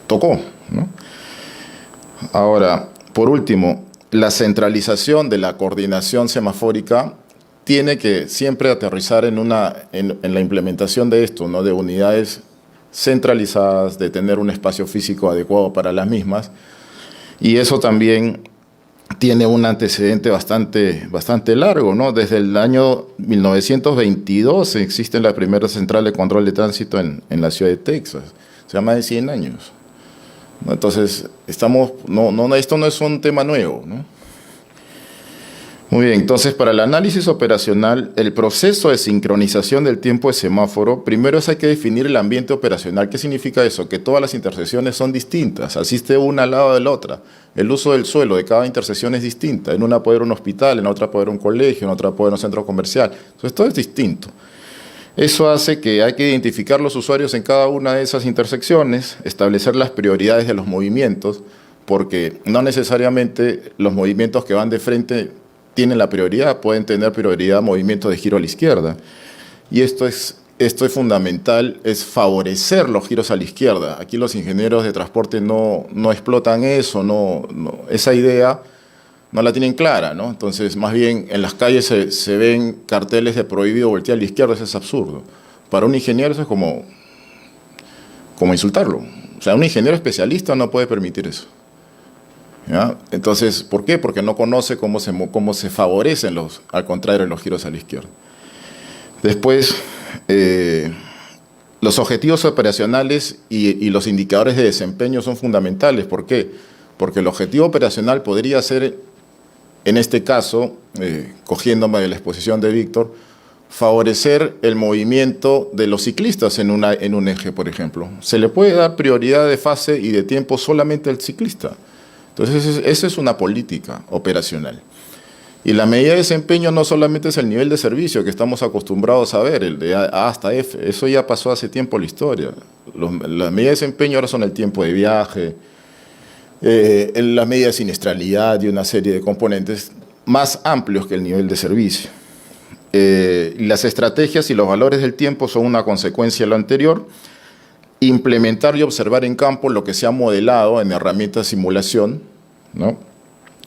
tocó, ¿no? Ahora, por último, la centralización de la coordinación semafórica tiene que siempre aterrizar en la implementación de esto, ¿no? De unidades centralizadas, de tener un espacio físico adecuado para las mismas, y eso también tiene un antecedente bastante largo, ¿no? Desde el año 1922 existe la primera central de control de tránsito en la ciudad de Texas, o sea, más de 100 años. ¿No? Entonces, esto no es un tema nuevo, ¿no? Muy bien, entonces para el análisis operacional, el proceso de sincronización del tiempo de semáforo, primero hay que definir el ambiente operacional. ¿Qué significa eso? Que todas las intersecciones son distintas, así esté una al lado de la otra. El uso del suelo de cada intersección es distinta. En una puede haber un hospital, en otra puede haber un colegio, en otra puede haber un centro comercial. Entonces todo es distinto. Eso hace que hay que identificar los usuarios en cada una de esas intersecciones, establecer las prioridades de los movimientos, porque no necesariamente los movimientos que van de frente tienen la prioridad, pueden tener prioridad movimientos de giro a la izquierda. Y esto es fundamental, es favorecer los giros a la izquierda. Aquí los ingenieros de transporte no explotan eso, esa idea no la tienen clara, ¿no? Entonces, más bien, en las calles se ven carteles de prohibido voltear a la izquierda, eso es absurdo. Para un ingeniero eso es como insultarlo. O sea, un ingeniero especialista no puede permitir eso. ¿Ya? Entonces, ¿por qué? Porque no conoce cómo se favorecen al contrario, los giros a la izquierda. Después, los objetivos operacionales y los indicadores de desempeño son fundamentales. ¿Por qué? Porque el objetivo operacional podría ser, en este caso, cogiéndome de la exposición de Víctor, favorecer el movimiento de los ciclistas en un eje, por ejemplo. Se le puede dar prioridad de fase y de tiempo solamente al ciclista. Entonces, esa es una política operacional. Y la medida de desempeño no solamente es el nivel de servicio que estamos acostumbrados a ver, el de A hasta F, eso ya pasó hace tiempo en la historia. Las medidas de desempeño ahora son el tiempo de viaje, la medida de siniestralidad y una serie de componentes más amplios que el nivel de servicio. Las estrategias y los valores del tiempo son una consecuencia de lo anterior. Implementar y observar en campo lo que se ha modelado en herramientas de simulación, ¿no?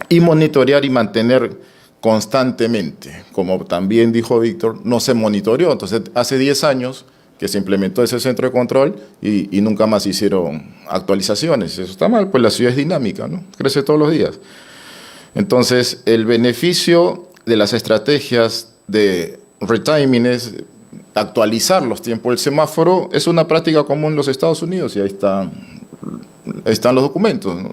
Y monitorear y mantener constantemente. Como también dijo Víctor, no se monitoreó. Entonces, hace 10 años que se implementó ese centro de control y nunca más hicieron actualizaciones. Eso está mal, pues la ciudad es dinámica, ¿no? Crece todos los días. Entonces, el beneficio de las estrategias de retiming es actualizar los tiempos del semáforo, es una práctica común en los Estados Unidos y ahí están los documentos, ¿no?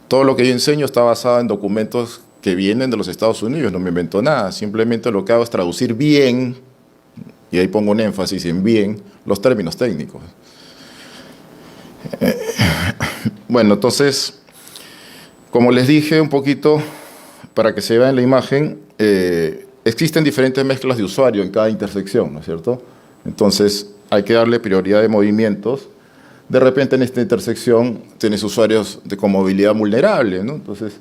Todo lo que yo enseño está basado en documentos que vienen de los Estados Unidos, no me invento nada, simplemente lo que hago es traducir bien, y ahí pongo un énfasis en bien, los términos técnicos. Bueno, entonces, como les dije un poquito, para que se vea en la imagen, existen diferentes mezclas de usuario en cada intersección, ¿no es cierto? Entonces, hay que darle prioridad de movimientos. De repente, en esta intersección, tienes usuarios con movilidad vulnerable, ¿no? Entonces,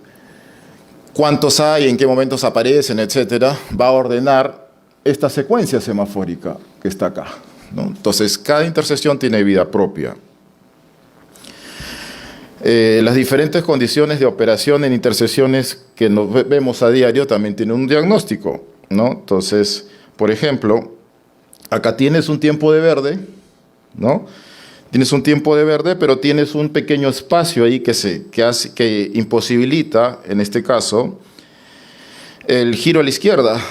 cuántos hay, en qué momentos aparecen, etcétera, va a ordenar esta secuencia semafórica que está acá, ¿no? Entonces, cada intersección tiene vida propia. Las diferentes condiciones de operación en intersecciones que nos vemos a diario también tienen un diagnóstico, ¿no? Entonces, por ejemplo, acá tienes un tiempo de verde, ¿no? Tienes un tiempo de verde, pero tienes un pequeño espacio ahí que imposibilita, en este caso, el giro a la izquierda,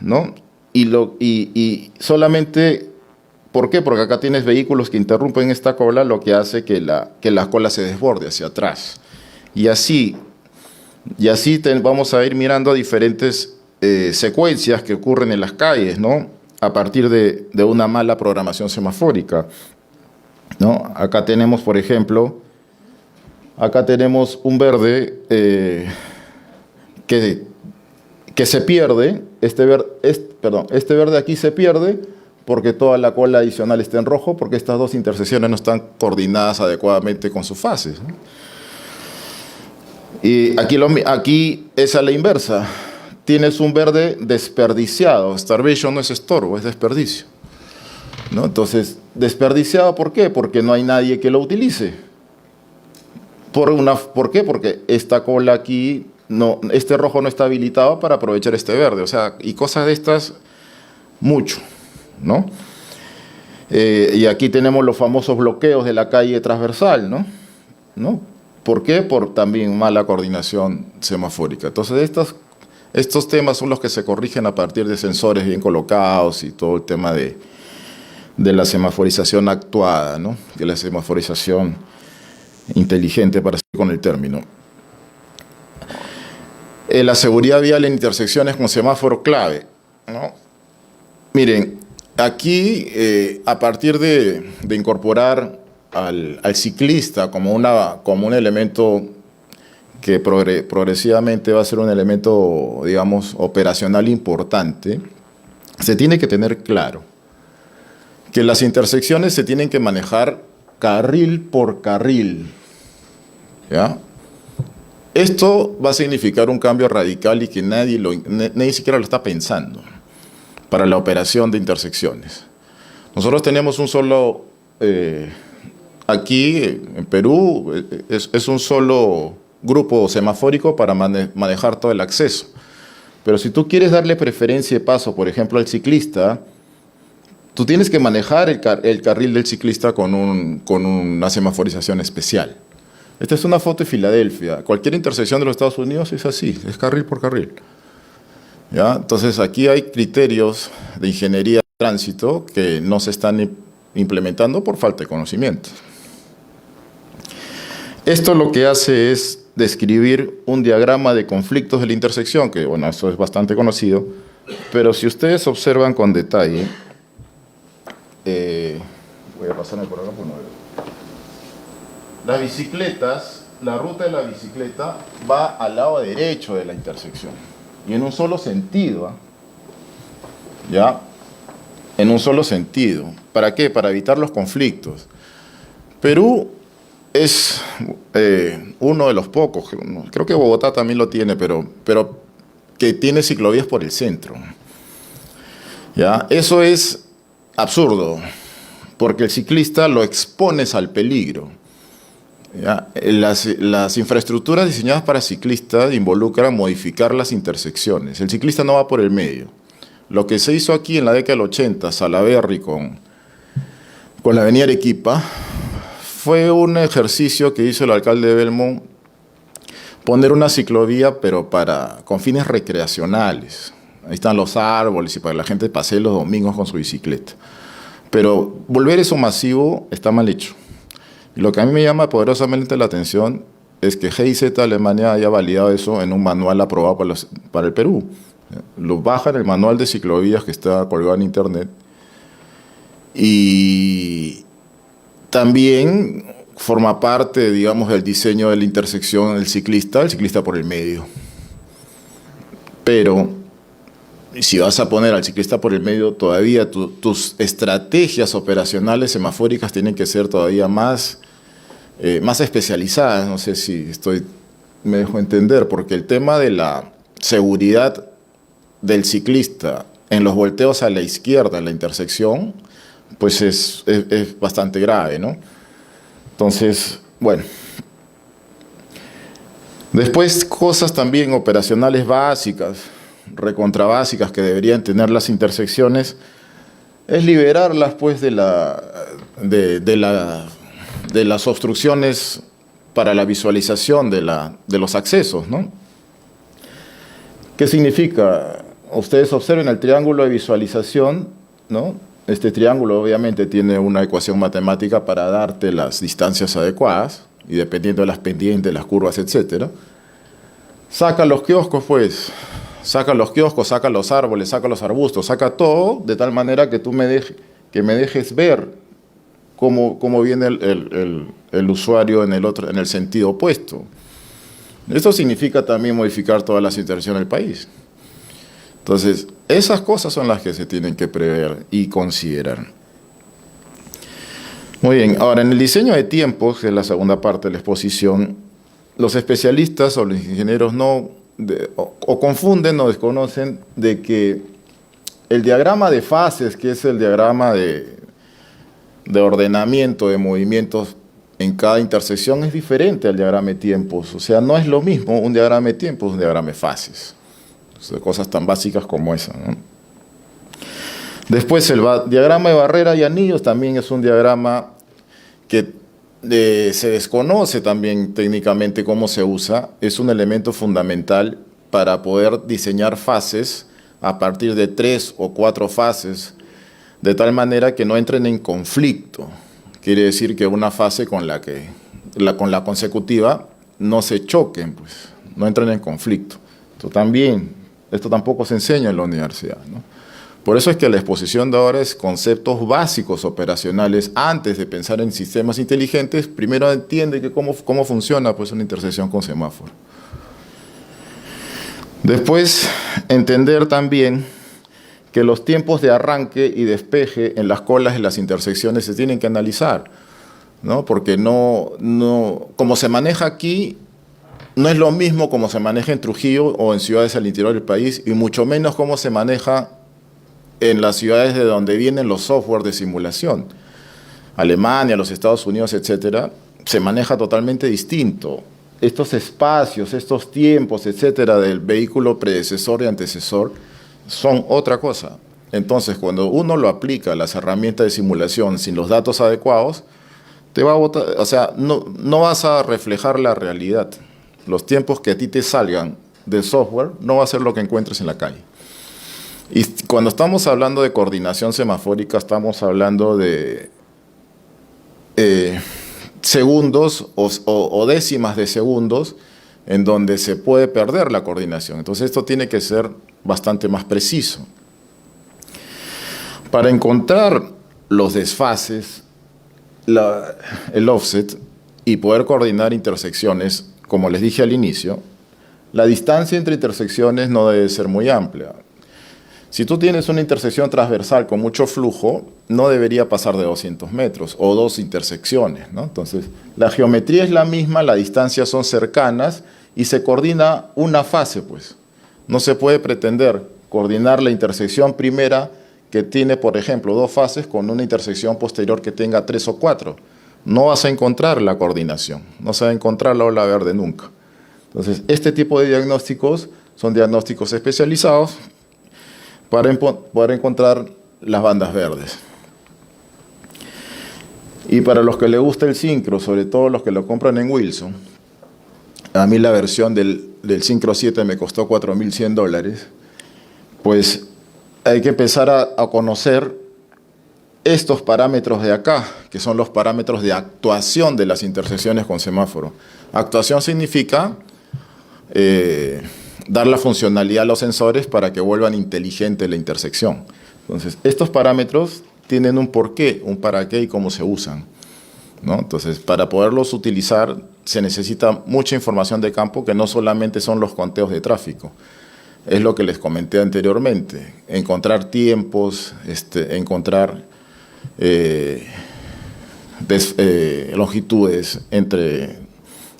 ¿no? Y solamente, ¿por qué? Porque acá tienes vehículos que interrumpen esta cola, lo que hace que la cola se desborde hacia atrás. Y así vamos a ir mirando diferentes secuencias que ocurren en las calles, ¿no? A partir de una mala programación semafórica, ¿no? Acá tenemos, por ejemplo, un verde que se pierde, este verde aquí se pierde porque toda la cola adicional está en rojo, porque estas dos intersecciones no están coordinadas adecuadamente con sus fases, ¿no? Y aquí es a la inversa. Tienes un verde desperdiciado. Starvation no es estorbo, es desperdicio, ¿no? Entonces, desperdiciado, ¿por qué? Porque no hay nadie que lo utilice. ¿Por qué? Porque esta cola aquí, este rojo no está habilitado para aprovechar este verde. O sea, y cosas de estas, mucho, ¿no? Y aquí tenemos los famosos bloqueos de la calle transversal, ¿no? ¿Por qué? Por también mala coordinación semafórica. Entonces, estos temas son los que se corrigen a partir de sensores bien colocados y todo el tema de la semaforización actuada, ¿no? De la semaforización inteligente, para seguir con el término. La seguridad vial en intersecciones con semáforo clave, ¿no? Miren, aquí, a partir de incorporar al ciclista como un elemento que progresivamente va a ser un elemento, digamos, operacional importante, se tiene que tener claro que las intersecciones se tienen que manejar carril por carril, ¿ya? Esto va a significar un cambio radical y que nadie siquiera lo está pensando para la operación de intersecciones. Nosotros tenemos un solo, aquí en Perú, es un solo grupo semafórico para manejar todo el acceso. Pero si tú quieres darle preferencia de paso, por ejemplo, al ciclista, tú tienes que manejar el carril del ciclista con una semaforización especial. Esta es una foto de Filadelfia. Cualquier intersección de los Estados Unidos es así, es carril por carril, ¿ya? Entonces aquí hay criterios de ingeniería de tránsito que no se están implementando por falta de conocimiento. Esto lo que hace es describir un diagrama de conflictos de la intersección, que bueno, eso es bastante conocido, pero si ustedes observan con detalle, voy a pasarme por acá por no ver. Las bicicletas, la ruta de la bicicleta va al lado derecho de la intersección y en un solo sentido, ¿eh? ¿Ya? En un solo sentido. ¿Para qué? Para evitar los conflictos. Perú es uno de los pocos, creo que Bogotá también lo tiene, pero que tiene ciclovías por el centro, ¿ya? Eso es absurdo, porque el ciclista lo expones al peligro, ¿ya? Las infraestructuras diseñadas para ciclistas involucran modificar las intersecciones. El ciclista no va por el medio. Lo que se hizo aquí en la década del 80, Salaberry con la avenida Arequipa, fue un ejercicio que hizo el alcalde de Belmont, poner una ciclovía, pero con fines recreacionales. Ahí están los árboles y para que la gente pase los domingos con su bicicleta. Pero volver eso masivo está mal hecho. Y lo que a mí me llama poderosamente la atención es que GIZ Alemania haya validado eso en un manual aprobado para el Perú. Lo bajan el manual de ciclovías que está colgado en internet. Y también forma parte, digamos, del diseño de la intersección el ciclista por el medio. pero si vas a poner al ciclista por el medio, todavía tus estrategias operacionales semafóricas tienen que ser todavía más especializadas. No sé si me dejo entender, porque el tema de la seguridad del ciclista en los volteos a la izquierda, en la intersección, pues es bastante grave, ¿no? Entonces, bueno. Después, cosas también operacionales básicas, recontrabásicas que deberían tener las intersecciones, es liberarlas pues de las obstrucciones para la visualización de los accesos, ¿no? ¿Qué significa? Ustedes observen el triángulo de visualización, ¿no? Este triángulo obviamente tiene una ecuación matemática para darte las distancias adecuadas, y dependiendo de las pendientes, las curvas, etcétera. Saca los kioscos, pues. Saca los kioscos, saca los árboles, saca los arbustos, saca todo, de tal manera que tú me dejes ver cómo viene el usuario en el sentido opuesto. Esto significa también modificar todas las intersecciones del país. Entonces, esas cosas son las que se tienen que prever y considerar. Muy bien, ahora en el diseño de tiempos, que es la segunda parte de la exposición, los especialistas o los ingenieros o confunden o desconocen de que el diagrama de fases, que es el diagrama de ordenamiento de movimientos en cada intersección, es diferente al diagrama de tiempos. O sea, no es lo mismo un diagrama de tiempos que un diagrama de fases. O sea, cosas tan básicas como esa, ¿no? Después, el diagrama de barrera y anillos también es un diagrama que se desconoce también técnicamente cómo se usa. Es un elemento fundamental para poder diseñar fases a partir de 3 o 4 fases, de tal manera que no entren en conflicto. Quiere decir que una fase con la consecutiva no se choquen, pues, no entren en conflicto. Esto tampoco se enseña en la universidad, ¿no? Por eso es que la exposición de ahora es conceptos básicos operacionales. Antes de pensar en sistemas inteligentes, primero entiende que cómo funciona pues una intersección con semáforo. Después, entender también que los tiempos de arranque y despeje en las colas de las intersecciones se tienen que analizar, ¿no? Porque como se maneja aquí, no es lo mismo como se maneja en Trujillo o en ciudades al interior del país, y mucho menos como se maneja en las ciudades de donde vienen los software de simulación. Alemania, los Estados Unidos, etcétera, se maneja totalmente distinto. Estos espacios, estos tiempos, etcétera, del vehículo predecesor y antecesor son otra cosa. Entonces, cuando uno lo aplica a las herramientas de simulación sin los datos adecuados, te va a botar, o sea, no vas a reflejar la realidad. Los tiempos que a ti te salgan del software no va a ser lo que encuentres en la calle. Y cuando estamos hablando de coordinación semafórica, estamos hablando de segundos o décimas de segundos en donde se puede perder la coordinación. Entonces esto tiene que ser bastante más preciso. Para encontrar los desfases, el offset, y poder coordinar intersecciones, como les dije al inicio, la distancia entre intersecciones no debe ser muy amplia. Si tú tienes una intersección transversal con mucho flujo, no debería pasar de 200 metros o 2 intersecciones, ¿no? Entonces, la geometría es la misma, las distancias son cercanas y se coordina una fase, pues. No se puede pretender coordinar la intersección primera que tiene, por ejemplo, 2 fases con una intersección posterior que tenga 3 o 4. No vas a encontrar la coordinación, no se va a encontrar la ola verde nunca. Entonces, este tipo de diagnósticos son diagnósticos especializados para poder encontrar las bandas verdes. Y para los que les gusta el Syncro, sobre todo los que lo compran en Wilson, a mí la versión del Syncro 7 me costó $4,100, pues hay que empezar a conocer estos parámetros de acá, que son los parámetros de actuación de las intersecciones con semáforo. Actuación significa dar la funcionalidad a los sensores para que vuelvan inteligente la intersección. Entonces, estos parámetros tienen un porqué, un para qué y cómo se usan, ¿no? Entonces, para poderlos utilizar se necesita mucha información de campo, que no solamente son los conteos de tráfico. es lo que les comenté anteriormente, encontrar tiempos, encontrar longitudes entre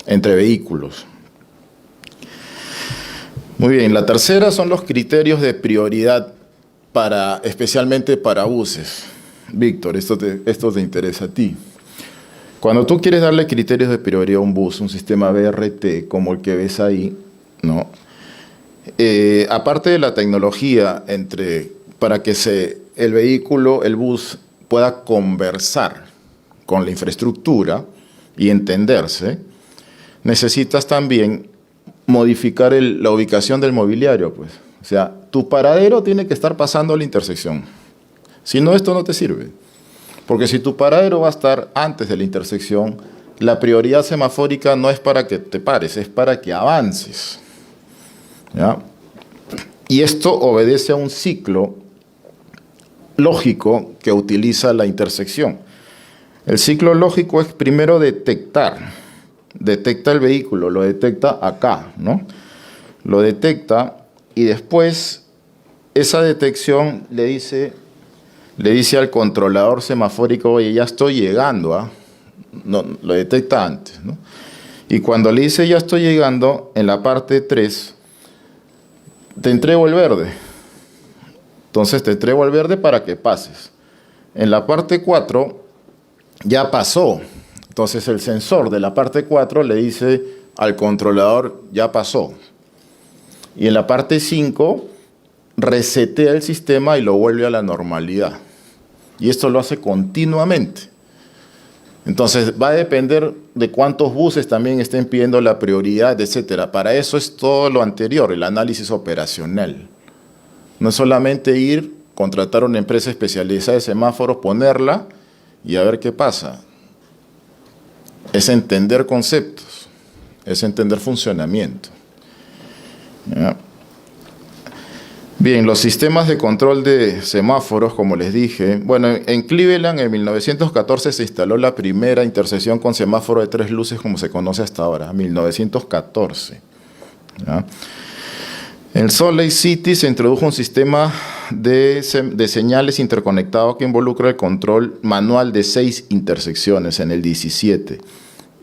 vehículos. Muy bien, la tercera son los criterios de prioridad especialmente para buses. Víctor, esto te interesa a ti. Cuando tú quieres darle criterios de prioridad a un bus, un sistema BRT como el que ves ahí, ¿no? Aparte de la tecnología para que el vehículo, el bus, pueda conversar con la infraestructura y entenderse, necesitas también modificar la ubicación del mobiliario, pues. O sea, tu paradero tiene que estar pasando a la intersección. Si no, esto no te sirve. Porque si tu paradero va a estar antes de la intersección, la prioridad semafórica no es para que te pares, es para que avances. ¿Ya? Y esto obedece a un ciclo lógico que utiliza la intersección. El ciclo lógico es primero detecta el vehículo, lo detecta acá, ¿no? Lo detecta y después esa detección le dice al controlador semafórico, oye, ya estoy llegando, No, lo detecta antes, ¿no? Y cuando le dice ya estoy llegando, en la parte 3, te entrego el verde. Entonces te entrego el verde para que pases. En la parte 4 ya pasó. Entonces el sensor de la parte 4 le dice al controlador ya pasó. Y en la parte 5 resetea el sistema y lo vuelve a la normalidad. Y esto lo hace continuamente. Entonces va a depender de cuántos buses también estén pidiendo la prioridad, etcétera. Para eso es todo lo anterior, el análisis operacional. No es solamente contratar una empresa especializada de semáforos, ponerla y a ver qué pasa. Es entender conceptos, es entender funcionamiento. ¿Ya? Bien, los sistemas de control de semáforos, como les dije, bueno, en Cleveland en 1914 se instaló la primera intersección con semáforo de 3 luces como se conoce hasta ahora, 1914. ¿Ya? En Salt Lake City se introdujo un sistema de señales interconectado que involucra el control manual de 6 intersecciones en el 17.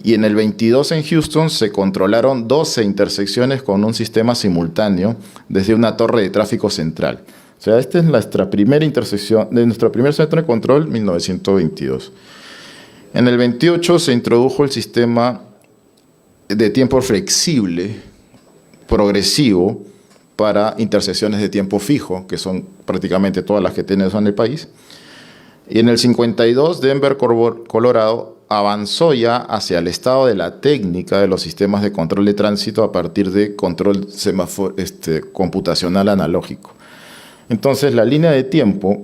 Y en el 22 en Houston se controlaron 12 intersecciones con un sistema simultáneo desde una torre de tráfico central. O sea, esta es nuestra primera intersección, de nuestro primer centro de control, 1922. En el 28 se introdujo el sistema de tiempo flexible, progresivo, para intersecciones de tiempo fijo, que son prácticamente todas las que tenemos en el país. Y en el 52, Denver, Colorado, avanzó ya hacia el estado de la técnica de los sistemas de control de tránsito a partir de control computacional analógico. Entonces, la línea de tiempo,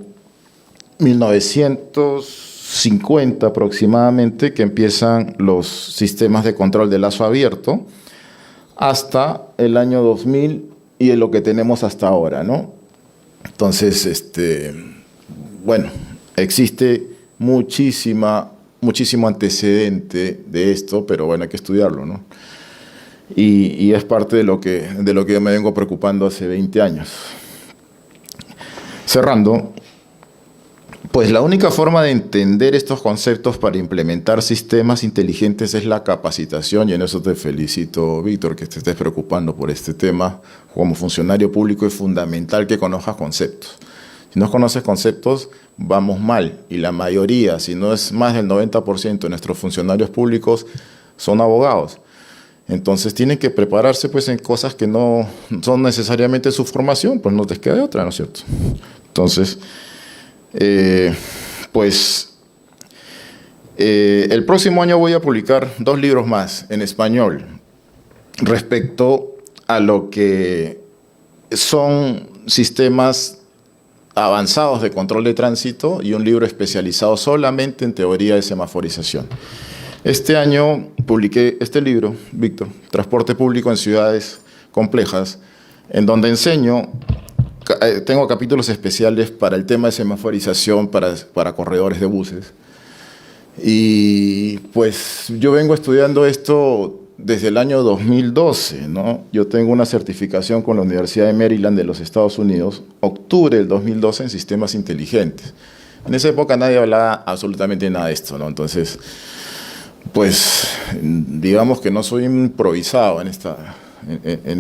1950 aproximadamente, que empiezan los sistemas de control de lazo abierto, hasta el año 2000 y es lo que tenemos hasta ahora, ¿no? Entonces, bueno, existe muchísimo antecedente de esto, pero bueno, hay que estudiarlo, ¿no? Y es parte de lo que yo me vengo preocupando hace 20 años. Cerrando, pues la única forma de entender estos conceptos para implementar sistemas inteligentes es la capacitación, y en eso te felicito, Víctor, que te estés preocupando por este tema. Como funcionario público es fundamental que conozcas conceptos. Si no conoces conceptos, vamos mal, y la mayoría, si no es más del 90% de nuestros funcionarios públicos son abogados. Entonces tienen que prepararse pues en cosas que no son necesariamente su formación, pues no te queda de otra, ¿no es cierto? Entonces, el próximo año voy a publicar 2 libros más en español respecto a lo que son sistemas avanzados de control de tránsito y un libro especializado solamente en teoría de semaforización. Este año publiqué este libro, Víctor, Transporte Público en Ciudades Complejas, en donde enseño, tengo capítulos especiales para el tema de semaforización para corredores de buses. Y pues yo vengo estudiando esto desde el año 2012, ¿no? Yo tengo una certificación con la Universidad de Maryland de los Estados Unidos, octubre del 2012, en sistemas inteligentes. En esa época nadie hablaba absolutamente nada de esto, ¿no? Entonces, pues, digamos que no soy improvisado en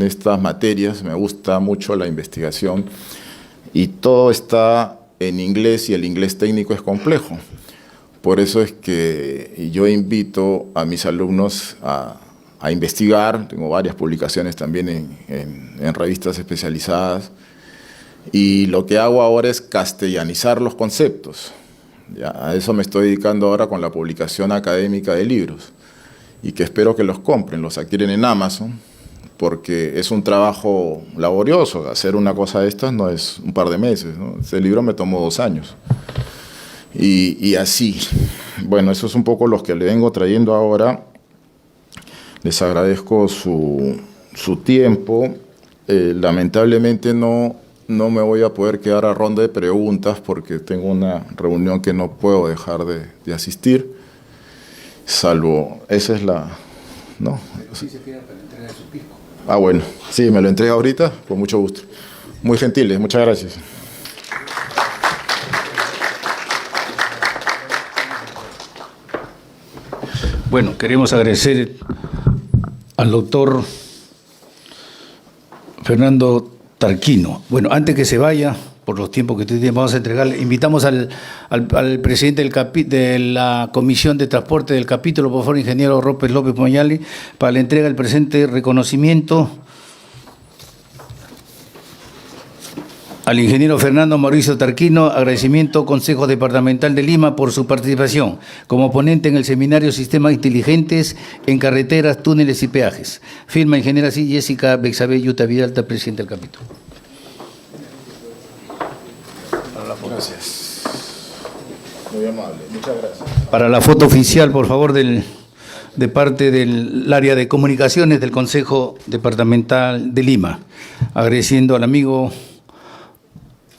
estas materias, me gusta mucho la investigación y todo está en inglés y el inglés técnico es complejo. Por eso es que yo invito a mis alumnos a investigar. Tengo varias publicaciones también en revistas especializadas, y lo que hago ahora es castellanizar los conceptos. Ya, a eso me estoy dedicando ahora con la publicación académica de libros, y que espero que los compren, los adquieren en Amazon, porque es un trabajo laborioso. Hacer una cosa de estas no es un par de meses, ¿no? Este libro me tomó 2 años. Y así, bueno, eso es un poco lo que le vengo trayendo ahora. Les agradezco su tiempo. Lamentablemente no me voy a poder quedar a ronda de preguntas porque tengo una reunión que no puedo dejar de asistir, salvo, esa es la, ¿no? Sí se queda para la entrega de su pisco. Ah, bueno, sí, me lo entrega ahorita, con mucho gusto. Muy gentiles, muchas gracias. Bueno, queremos agradecer al doctor Fernando Tarquino. Bueno, antes que se vaya, por los tiempos que tiene, vamos a entregarle, invitamos al presidente de la Comisión de Transporte del capítulo, por favor, ingeniero López Moñali, para la entrega del presente reconocimiento al ingeniero Fernando Mauricio Tarquino. Agradecimiento Consejo Departamental de Lima por su participación como ponente en el seminario Sistemas Inteligentes en Carreteras, Túneles y Peajes. Firma ingeniera Jessica Bexabé Yuta Vidalta, presidente del capítulo. Gracias. Muy amable, muchas gracias. Para la foto oficial, por favor, de parte del área de comunicaciones del Consejo Departamental de Lima, agradeciendo al amigo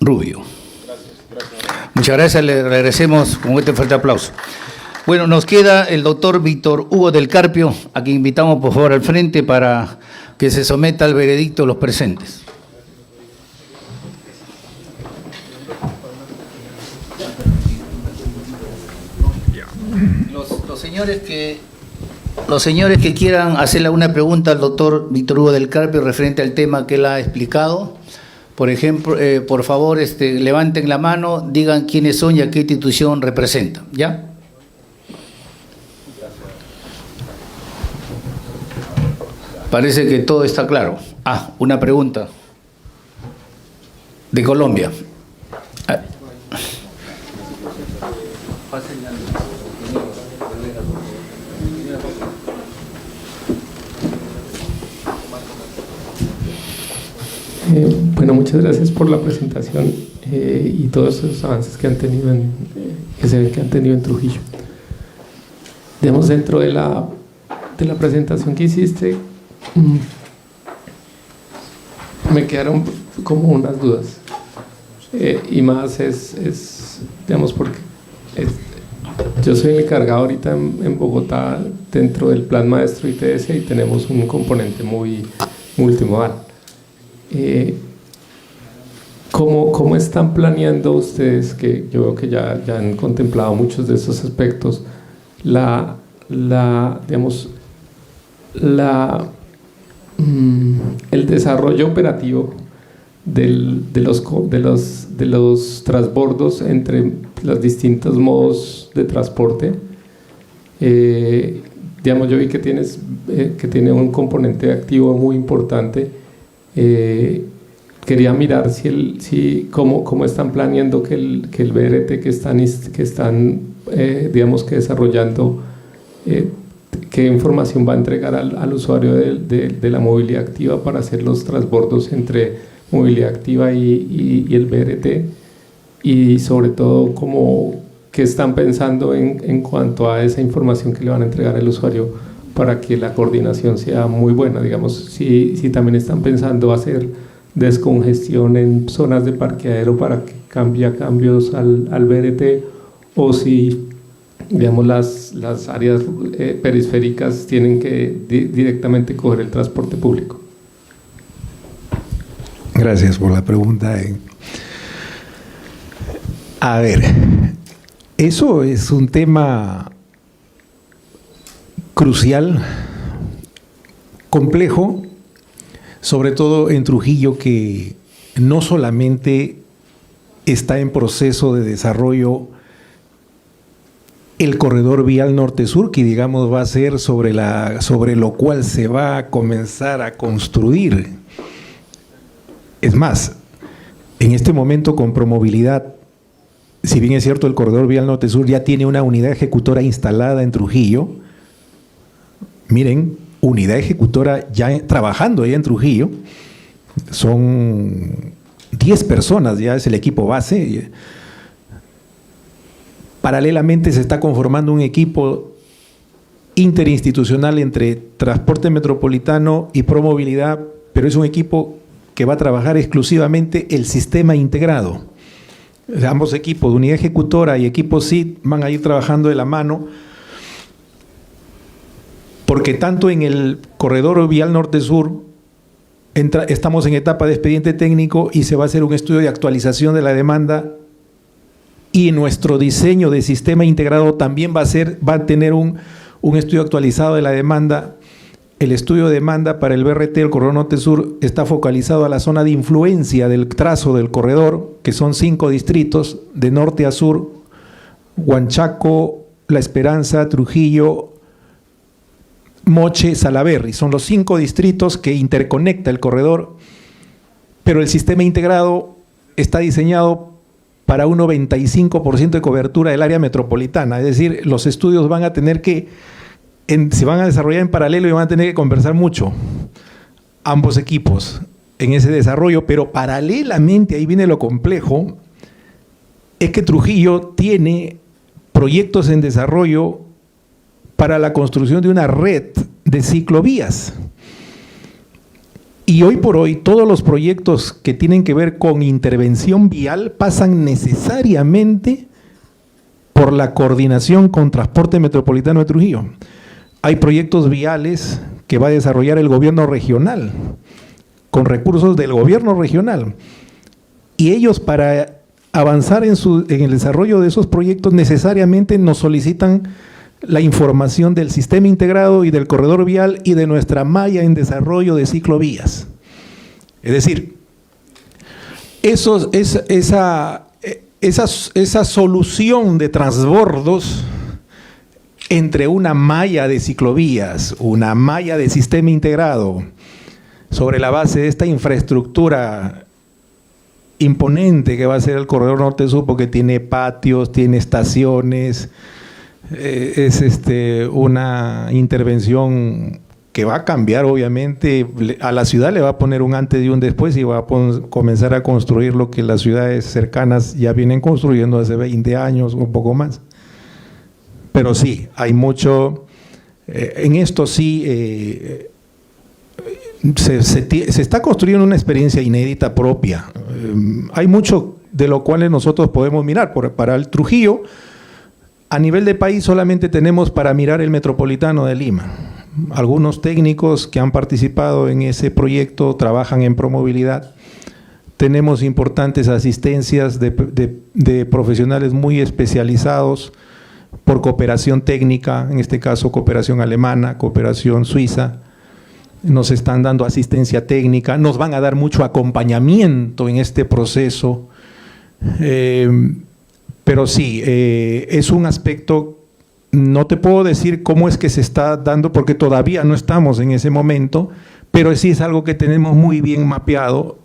Rubio. Muchas gracias, le agradecemos con este fuerte aplauso. Bueno, nos queda el doctor Víctor Hugo del Carpio, a quien invitamos por favor al frente para que se someta al veredicto de los presentes. Los señores que quieran hacerle una pregunta al doctor Víctor Hugo del Carpio referente al tema que él ha explicado, por ejemplo, por favor, levanten la mano, digan quiénes son y a qué institución representan, ¿ya? Parece que todo está claro. Ah, una pregunta. De Colombia. Bueno, muchas gracias por la presentación y todos esos avances que han tenido que se ven que han tenido en Trujillo. Digamos, dentro de la presentación que hiciste, me quedaron como unas dudas, y más digamos, porque yo soy el encargado ahorita en Bogotá dentro del Plan Maestro ITS, y tenemos un componente muy multimodal. ¿Cómo están planeando ustedes, que yo veo que ya han contemplado muchos de esos aspectos, el desarrollo operativo de los transbordos entre los distintos modos de transporte? Digamos, yo vi que tiene un componente activo muy importante. Quería mirar cómo están planeando que el BRT que están digamos que desarrollando, qué información va a entregar al usuario de la movilidad activa para hacer los transbordos entre movilidad activa y el BRT, y sobre todo qué están pensando en cuanto a esa información que le van a entregar al usuario para que la coordinación sea muy buena. Digamos, si también están pensando hacer descongestión en zonas de parqueadero para que cambie a cambios al BRT, o si digamos, las áreas periféricas tienen que directamente coger el transporte público. Gracias por la pregunta. A ver, eso es un tema crucial, complejo, sobre todo en Trujillo, que no solamente está en proceso de desarrollo el corredor vial norte-sur, que digamos va a ser sobre lo cual se va a comenzar a construir. Es más, en este momento con Promovilidad, si bien es cierto el corredor vial norte-sur ya tiene una unidad ejecutora instalada en Trujillo, miren, unidad ejecutora ya trabajando allá en Trujillo, son 10 personas, ya es el equipo base. Paralelamente se está conformando un equipo interinstitucional entre Transporte Metropolitano y Promovilidad, pero es un equipo que va a trabajar exclusivamente el sistema integrado. O sea, ambos equipos, unidad ejecutora y equipo SID, van a ir trabajando de la mano, porque tanto en el corredor vial norte-sur estamos en etapa de expediente técnico y se va a hacer un estudio de actualización de la demanda, y nuestro diseño de sistema integrado también va a tener un estudio actualizado de la demanda. El estudio de demanda para el BRT, el corredor norte-sur, está focalizado a la zona de influencia del trazo del corredor, que son 5 distritos, de norte a sur: Huanchaco, La Esperanza, Trujillo, Moche, Salaberry. Son los 5 distritos que interconecta el corredor, pero el sistema integrado está diseñado para un 95% de cobertura del área metropolitana. Es decir, los estudios van a tener que, se van a desarrollar en paralelo y van a tener que conversar mucho ambos equipos en ese desarrollo, pero paralelamente, ahí viene lo complejo, es que Trujillo tiene proyectos en desarrollo para la construcción de una red de ciclovías. Y hoy por hoy todos los proyectos que tienen que ver con intervención vial pasan necesariamente por la coordinación con Transporte Metropolitano de Trujillo. Hay proyectos viales que va a desarrollar el gobierno regional, con recursos del gobierno regional. Y ellos, para avanzar en el desarrollo de esos proyectos, necesariamente nos solicitan la información del sistema integrado y del corredor vial y de nuestra malla en desarrollo de ciclovías. Es decir, esa solución de transbordos entre una malla de ciclovías, una malla de sistema integrado, sobre la base de esta infraestructura imponente que va a ser el corredor norte-sur, porque tiene patios, tiene estaciones, es una intervención que va a cambiar, obviamente, a la ciudad le va a poner un antes y un después, y va a comenzar a construir lo que las ciudades cercanas ya vienen construyendo hace 20 años, un poco más. Pero sí, hay mucho, en esto sí, se está construyendo una experiencia inédita propia. Hay mucho de lo cual nosotros podemos mirar. Para el Trujillo, a nivel de país solamente tenemos para mirar el Metropolitano de Lima. Algunos técnicos que han participado en ese proyecto trabajan en Promovilidad. Tenemos importantes asistencias de profesionales muy especializados por cooperación técnica, en este caso cooperación alemana, cooperación suiza. Nos están dando asistencia técnica, nos van a dar mucho acompañamiento en este proceso. Pero sí, es un aspecto, no te puedo decir cómo es que se está dando, porque todavía no estamos en ese momento, pero sí es algo que tenemos muy bien mapeado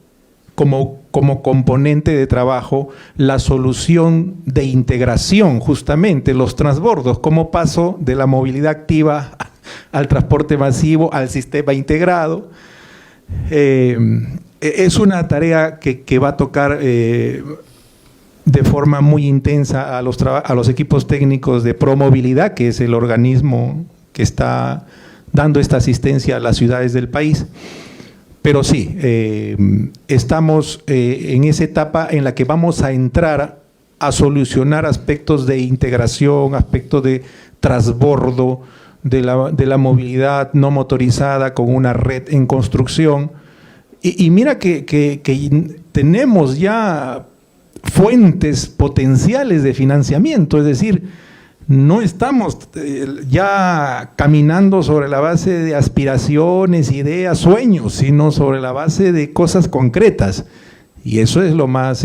como componente de trabajo, la solución de integración, justamente, los transbordos, como paso de la movilidad activa al transporte masivo, al sistema integrado. Es una tarea que va a tocar de forma muy intensa a los equipos técnicos de Promovilidad, que es el organismo que está dando esta asistencia a las ciudades del país. Pero sí, estamos en esa etapa en la que vamos a entrar a solucionar aspectos de integración, aspectos de transbordo de la movilidad no motorizada con una red en construcción. Y mira que tenemos ya fuentes potenciales de financiamiento, es decir, no estamos ya caminando sobre la base de aspiraciones, ideas, sueños, sino sobre la base de cosas concretas. Y eso es lo más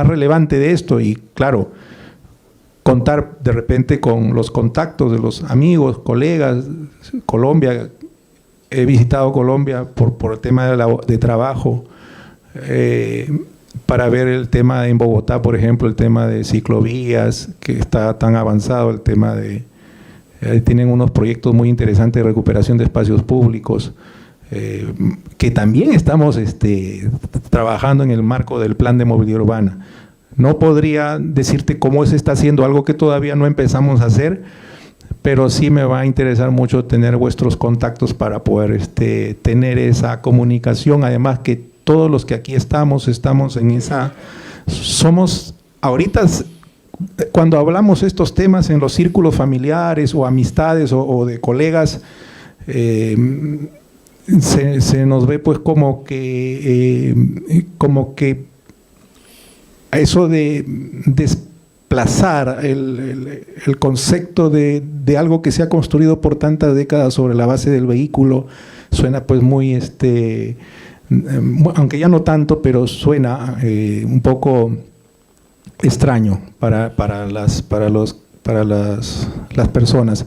relevante de esto. Y claro, contar de repente con los contactos de los amigos, colegas. Colombia, he visitado Colombia por el tema de trabajo, para ver el tema en Bogotá, por ejemplo, el tema de ciclovías, que está tan avanzado, el tema de... tienen unos proyectos muy interesantes de recuperación de espacios públicos, que también estamos trabajando en el marco del plan de movilidad urbana. No podría decirte cómo se está haciendo, algo que todavía no empezamos a hacer, pero sí me va a interesar mucho tener vuestros contactos para poder tener esa comunicación. Además que todos los que aquí estamos en esa... Somos, ahorita, cuando hablamos estos temas en los círculos familiares o amistades o de colegas, se nos ve pues como que eso de desplazar el concepto de algo que se ha construido por tantas décadas sobre la base del vehículo, suena pues muy, aunque ya no tanto, pero suena un poco extraño para las personas.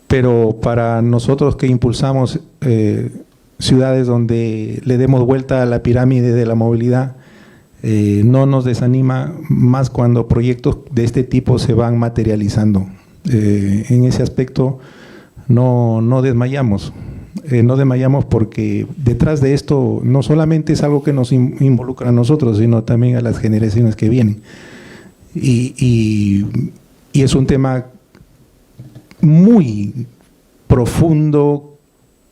Pero para nosotros que impulsamos ciudades donde le demos vuelta a la pirámide de la movilidad, no nos desanima más cuando proyectos de este tipo se van materializando. En ese aspecto no desmayamos. No desmayamos porque detrás de esto no solamente es algo que nos involucra a nosotros, sino también a las generaciones que vienen. Y es un tema muy profundo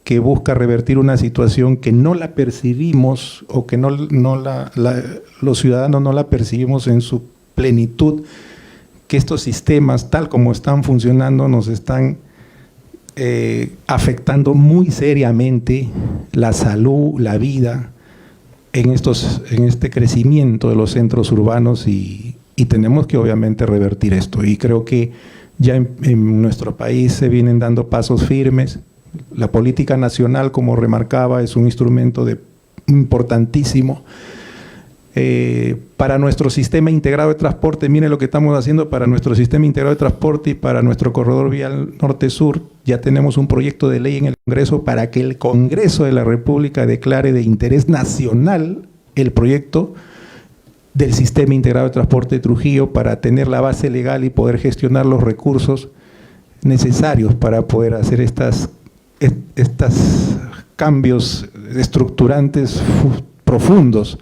que busca revertir una situación que no la percibimos o que los ciudadanos no la percibimos en su plenitud, que estos sistemas tal como están funcionando nos están afectando muy seriamente la salud, la vida en este crecimiento de los centros urbanos y tenemos que obviamente revertir esto. Y creo que ya en nuestro país se vienen dando pasos firmes. La política nacional, como remarcaba, es un instrumento importantísimo para nuestro sistema integrado de transporte. Mire lo que estamos haciendo para nuestro sistema integrado de transporte y para nuestro corredor vial norte-sur. Ya tenemos un proyecto de ley en el Congreso para que el Congreso de la República declare de interés nacional el proyecto del sistema integrado de transporte de Trujillo para tener la base legal y poder gestionar los recursos necesarios para poder hacer estos cambios estructurantes profundos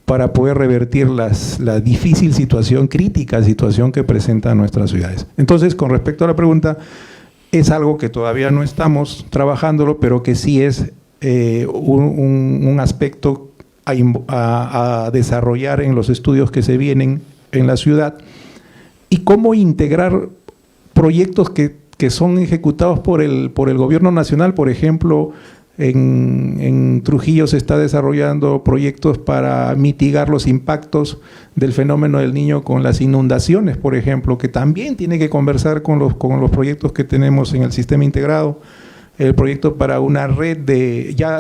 para poder revertir la difícil situación, crítica situación que presentan nuestras ciudades. Entonces, con respecto a la pregunta, es algo que todavía no estamos trabajándolo, pero que sí es un aspecto a desarrollar en los estudios que se vienen en la ciudad, y cómo integrar proyectos que son ejecutados por el gobierno nacional. Por ejemplo, en Trujillo se está desarrollando proyectos para mitigar los impactos del fenómeno del Niño con las inundaciones, por ejemplo, que también tiene que conversar con los proyectos que tenemos en el sistema integrado. El proyecto para una red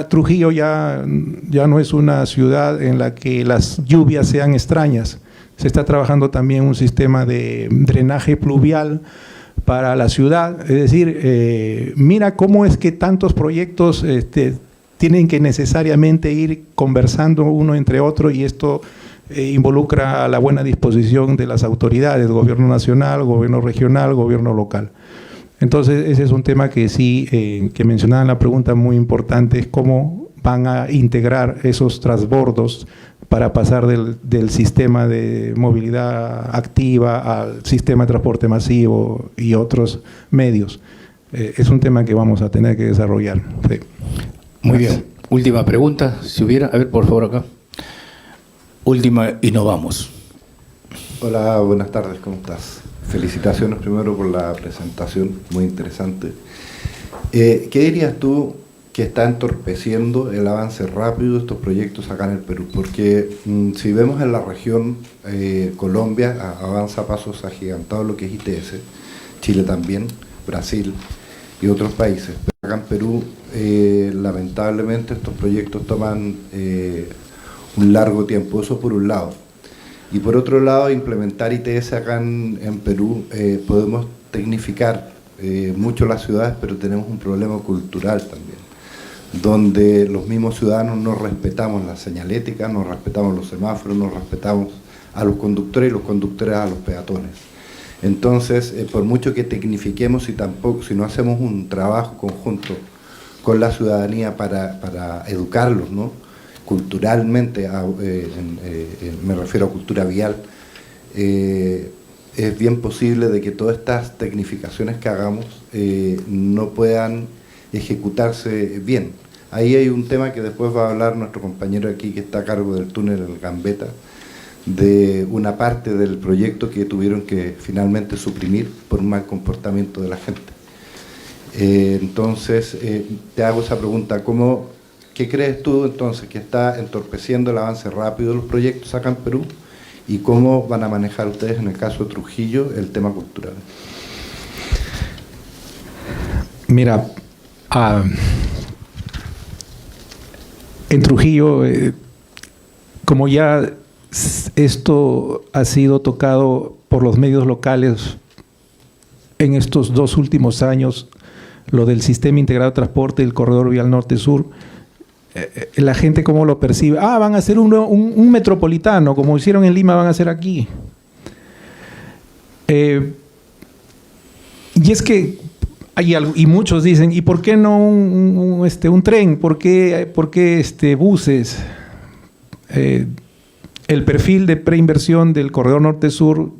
Trujillo ya no es una ciudad en la que las lluvias sean extrañas. Se está trabajando también un sistema de drenaje pluvial para la ciudad. Es decir, mira cómo es que tantos proyectos tienen que necesariamente ir conversando uno entre otro, y esto involucra a la buena disposición de las autoridades, gobierno nacional, gobierno regional, gobierno local. Entonces, ese es un tema que sí, que mencionaba en la pregunta, muy importante, es cómo van a integrar esos transbordos para pasar del sistema de movilidad activa al sistema de transporte masivo y otros medios. Es un tema que vamos a tener que desarrollar. Sí. Muy bien. Última pregunta, si hubiera. A ver, por favor, acá. Última y nos vamos. Hola, buenas tardes, ¿cómo estás? Felicitaciones primero por la presentación, muy interesante. ¿Qué dirías tú que está entorpeciendo el avance rápido de estos proyectos acá en el Perú? Porque si vemos en la región, Colombia avanza a pasos agigantados lo que es ITS, Chile también, Brasil y otros países. Pero acá en Perú, lamentablemente, estos proyectos toman un largo tiempo, eso por un lado. Y por otro lado, implementar ITS acá en Perú, podemos tecnificar mucho las ciudades, pero tenemos un problema cultural también, donde los mismos ciudadanos no respetamos la señalética, no respetamos los semáforos, no respetamos a los conductores y los conductores a los peatones. Entonces, por mucho que tecnifiquemos, si no hacemos un trabajo conjunto con la ciudadanía para educarlos, ¿no?, culturalmente, me refiero a cultura vial, es bien posible de que todas estas tecnificaciones que hagamos no puedan ejecutarse bien. Ahí hay un tema que después va a hablar nuestro compañero aquí que está a cargo del túnel El Gambetta, de una parte del proyecto que tuvieron que finalmente suprimir por un mal comportamiento de la gente. Entonces, te hago esa pregunta, ¿qué crees tú entonces que está entorpeciendo el avance rápido de los proyectos acá en Perú? ¿Y cómo van a manejar ustedes, en el caso de Trujillo, el tema cultural? Mira, en Trujillo, como ya esto ha sido tocado por los medios locales en estos 2 últimos años, lo del sistema integrado de transporte, el corredor vial norte-sur, la gente cómo lo percibe. Van a hacer un metropolitano, como hicieron en Lima, van a hacer aquí. Y es que hay algo, y muchos dicen, ¿y por qué no un tren? ¿Por qué buses? El perfil de preinversión del corredor norte-sur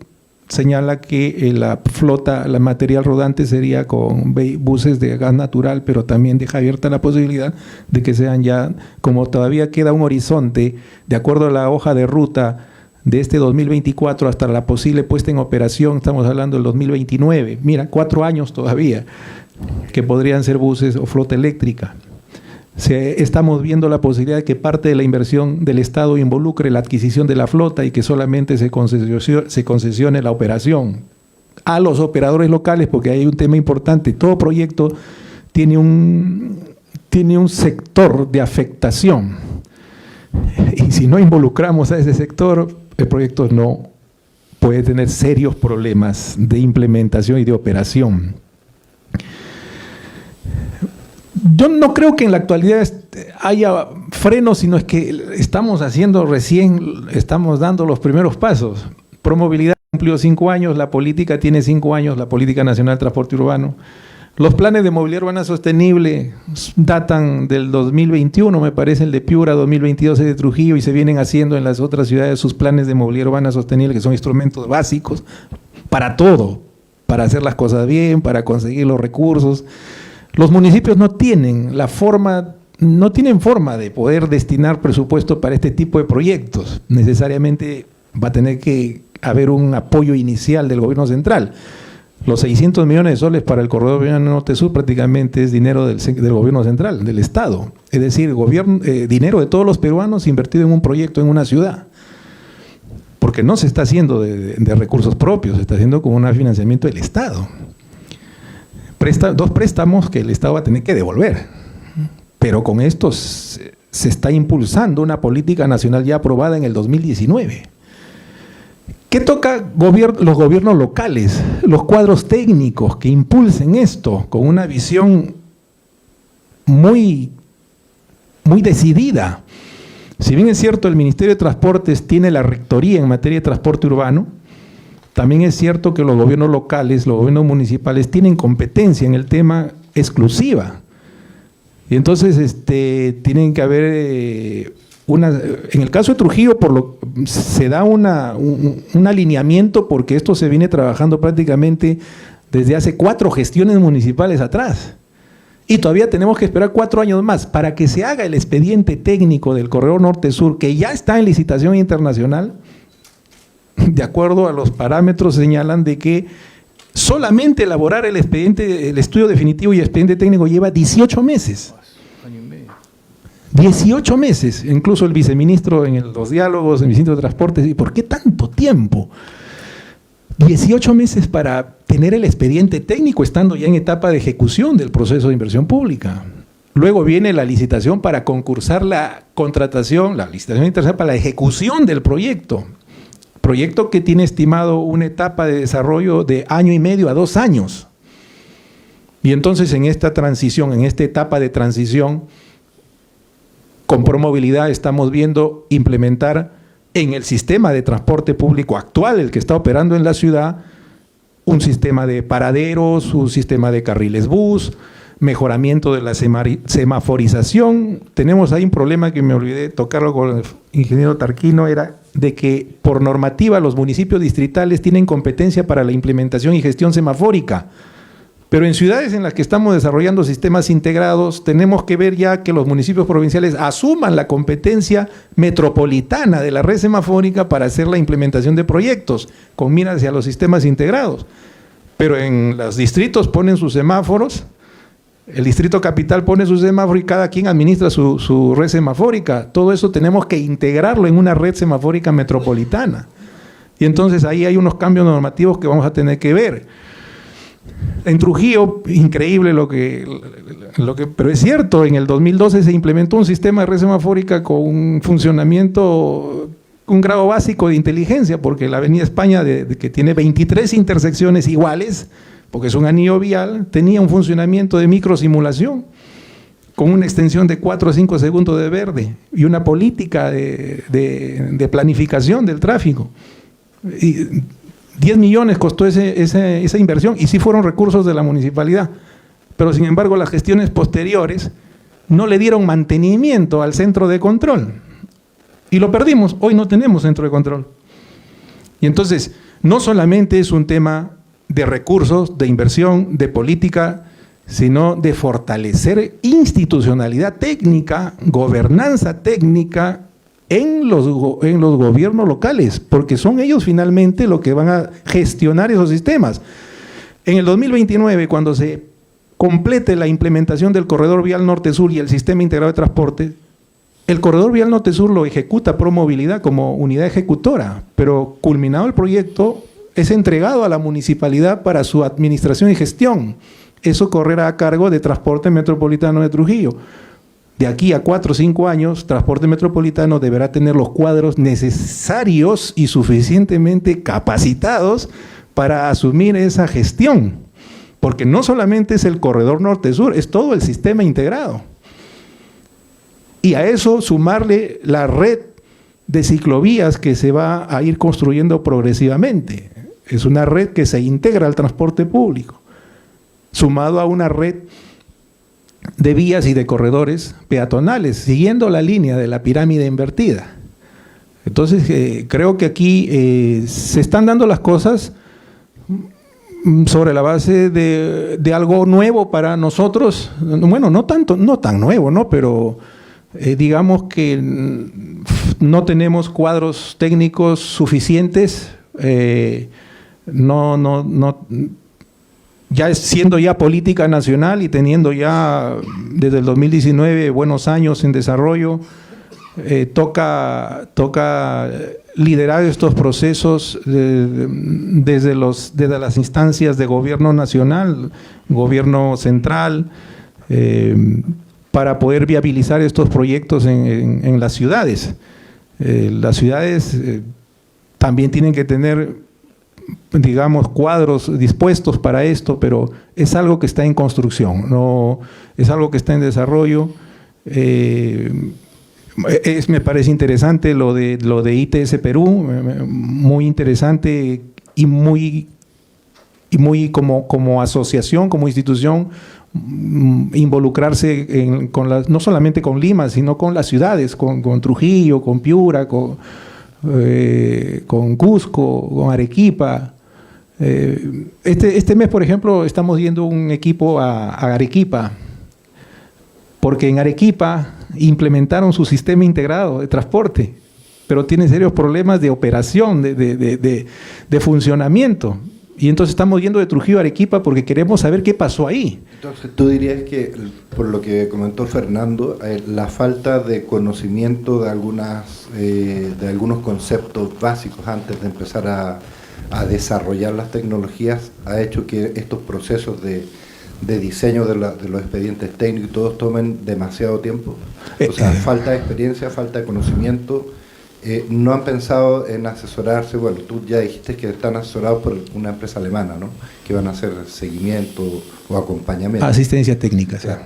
señala que la flota, la material rodante sería con buses de gas natural, pero también deja abierta la posibilidad de que sean ya, como todavía queda un horizonte, de acuerdo a la hoja de ruta de este 2024 hasta la posible puesta en operación, estamos hablando del 2029, mira, 4 años todavía, que podrían ser buses o flota eléctrica. Estamos viendo la posibilidad de que parte de la inversión del Estado involucre la adquisición de la flota y que solamente se concesione la operación a los operadores locales, porque hay un tema importante. Todo proyecto tiene un sector de afectación y si no involucramos a ese sector, el proyecto no puede tener serios problemas de implementación y de operación. Yo no creo que en la actualidad haya frenos, sino es que estamos dando los primeros pasos. Promovilidad cumplió 5 años, la política tiene 5 años, la Política Nacional de Transporte Urbano. Los planes de movilidad urbana sostenible datan del 2021, me parece, el de Piura, 2022 es de Trujillo, y se vienen haciendo en las otras ciudades sus planes de movilidad urbana sostenible, que son instrumentos básicos para todo, para hacer las cosas bien, para conseguir los recursos. Los municipios no tienen forma de poder destinar presupuesto para este tipo de proyectos. Necesariamente va a tener que haber un apoyo inicial del gobierno central. Los 600 millones de soles para el corredor vial norte-sur prácticamente es dinero del gobierno central, del Estado. Es decir, dinero de todos los peruanos invertido en un proyecto en una ciudad. Porque no se está haciendo de recursos propios, se está haciendo con un financiamiento del Estado. 2 préstamos que el Estado va a tener que devolver, pero con estos se está impulsando una política nacional ya aprobada en el 2019. ¿Qué toca los gobiernos locales, los cuadros técnicos que impulsen esto con una visión muy decidida? Si bien es cierto, el Ministerio de Transportes tiene la rectoría en materia de transporte urbano, también es cierto que los gobiernos locales, los gobiernos municipales tienen competencia en el tema exclusiva. Y entonces tienen que haber en el caso de Trujillo se da un alineamiento porque esto se viene trabajando prácticamente desde hace 4 gestiones municipales atrás. Y todavía tenemos que esperar 4 años más para que se haga el expediente técnico del corredor norte-sur, que ya está en licitación internacional. de acuerdo a los parámetros, señalan de que solamente elaborar el expediente, el estudio definitivo y expediente técnico lleva 18 meses. 18 meses. Incluso el viceministro en los diálogos, el ministro de Transportes, ¿y por qué tanto tiempo? 18 meses para tener el expediente técnico, estando ya en etapa de ejecución del proceso de inversión pública. Luego viene la licitación para concursar la contratación, la licitación internacional para la ejecución del proyecto. Proyecto que tiene estimado una etapa de desarrollo de 1 año y medio a 2 años. Y entonces en esta transición, en esta etapa de transición, con Promovilidad estamos viendo implementar en el sistema de transporte público actual, el que está operando en la ciudad, un sistema de paraderos, un sistema de carriles bus, mejoramiento de la semaforización. Tenemos ahí un problema que me olvidé tocarlo con el ingeniero Tarquino, era de que por normativa los municipios distritales tienen competencia para la implementación y gestión semafórica. Pero en ciudades en las que estamos desarrollando sistemas integrados, tenemos que ver ya que los municipios provinciales asuman la competencia metropolitana de la red semafórica para hacer la implementación de proyectos con miras hacia los sistemas integrados. Pero en los distritos ponen sus semáforos, el distrito capital pone su semáforo y cada quien administra su red semafórica. Todo eso tenemos que integrarlo en una red semafórica metropolitana. Y entonces ahí hay unos cambios normativos que vamos a tener que ver. En Trujillo, increíble pero es cierto, en el 2012 se implementó un sistema de red semafórica con un funcionamiento, un grado básico de inteligencia, porque la Avenida España, que tiene 23 intersecciones iguales, porque es un anillo vial, tenía un funcionamiento de microsimulación, con una extensión de 4 o 5 segundos de verde, y una política de planificación del tráfico. Y 10 millones costó esa inversión, y sí fueron recursos de la municipalidad, pero sin embargo las gestiones posteriores no le dieron mantenimiento al centro de control, y lo perdimos. Hoy no tenemos centro de control. Y entonces, no solamente es un tema de recursos, de inversión, de política, sino de fortalecer institucionalidad técnica, gobernanza técnica en los gobiernos locales, porque son ellos finalmente los que van a gestionar esos sistemas. En el 2029, cuando se complete la implementación del Corredor Vial Norte-Sur y el Sistema Integrado de Transporte, el Corredor Vial Norte-Sur lo ejecuta Promovilidad como unidad ejecutora, pero culminado el proyecto, es entregado a la municipalidad para su administración y gestión. Eso correrá a cargo de Transporte Metropolitano de Trujillo. De aquí a 4 o 5 años, Transporte Metropolitano deberá tener los cuadros necesarios y suficientemente capacitados para asumir esa gestión. Porque no solamente es el corredor norte-sur, es todo el sistema integrado. Y a eso sumarle la red de ciclovías que se va a ir construyendo progresivamente. Es una red que se integra al transporte público, sumado a una red de vías y de corredores peatonales, siguiendo la línea de la pirámide invertida. Entonces, creo que aquí se están dando las cosas sobre la base de algo nuevo para nosotros. Bueno, no tan nuevo, ¿no? Pero digamos que no tenemos cuadros técnicos suficientes. Ya siendo ya política nacional y teniendo ya desde el 2019 buenos años en desarrollo, toca liderar estos procesos desde las instancias de gobierno nacional, gobierno central, para poder viabilizar estos proyectos en las ciudades. Las ciudades también tienen que tener, digamos, cuadros dispuestos para esto, pero es algo que está en construcción, no es algo que está en desarrollo. Me parece interesante lo de ITS Perú, muy interesante y muy como asociación, como institución, involucrarse no solamente con Lima, sino con las ciudades, con Trujillo, con Piura, con Cusco, con Arequipa. Este mes, por ejemplo, estamos yendo un equipo a Arequipa, porque en Arequipa implementaron su sistema integrado de transporte, pero tienen serios problemas de operación, de funcionamiento. Y entonces estamos yendo de Trujillo a Arequipa porque queremos saber qué pasó ahí. Entonces, tú dirías que, por lo que comentó Fernando, la falta de conocimiento de algunos conceptos básicos antes de empezar a desarrollar las tecnologías ha hecho que estos procesos de diseño de los expedientes técnicos todos tomen demasiado tiempo. O sea, falta de experiencia, falta de conocimiento. No han pensado en asesorarse. Bueno, tú ya dijiste que están asesorados por una empresa alemana, ¿no? Que van a hacer seguimiento o acompañamiento. Asistencia técnica, sí. Claro.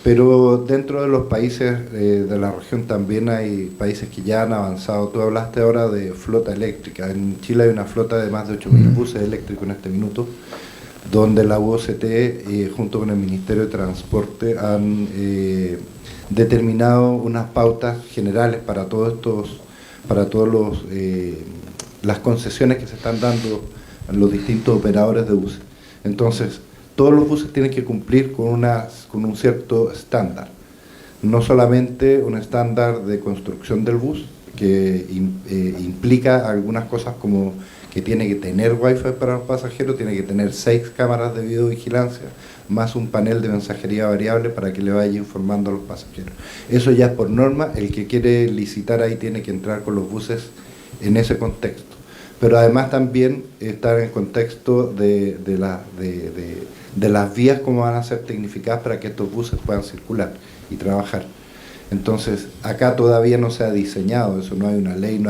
Pero dentro de los países de la región también hay países que ya han avanzado. Tú hablaste ahora de flota eléctrica. En Chile hay una flota de más de 8.000 buses eléctricos en este minuto, donde la UOCT, junto con el Ministerio de Transporte, han determinado unas pautas generales para todos las concesiones que se están dando a los distintos operadores de buses. Entonces, todos los buses tienen que cumplir con un cierto estándar. No solamente un estándar de construcción del bus, que implica algunas cosas como que tiene que tener wifi para los pasajeros, tiene que tener 6 cámaras de videovigilancia, más un panel de mensajería variable para que le vaya informando a los pasajeros. Eso ya es por norma. El que quiere licitar ahí tiene que entrar con los buses en ese contexto. Pero además también estar en el contexto de las vías, cómo van a ser tecnificadas para que estos buses puedan circular y trabajar. Entonces, acá todavía no se ha diseñado eso, no hay una ley, no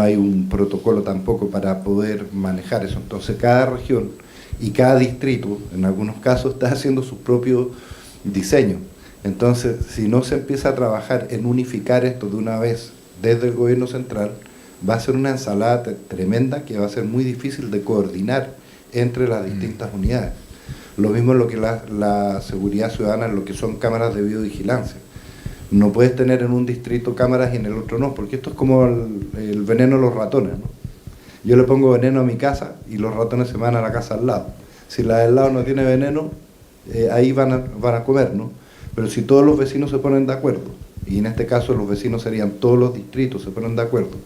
hay un protocolo tampoco para poder manejar eso. Entonces, cada región y cada distrito, en algunos casos, está haciendo su propio diseño. Entonces, si no se empieza a trabajar en unificar esto de una vez desde el gobierno central, va a ser una ensalada tremenda que va a ser muy difícil de coordinar entre las distintas unidades. Lo mismo en lo que la seguridad ciudadana, en lo que son cámaras de videovigilancia. No puedes tener en un distrito cámaras y en el otro no, porque esto es como el veneno de los ratones, ¿no? Yo le pongo veneno a mi casa y los ratones se van a la casa al lado. Si la del lado no tiene veneno, ahí van a comer, ¿no? Pero si todos los vecinos se ponen de acuerdo, y en este caso los vecinos serían todos los distritos, se ponen de acuerdo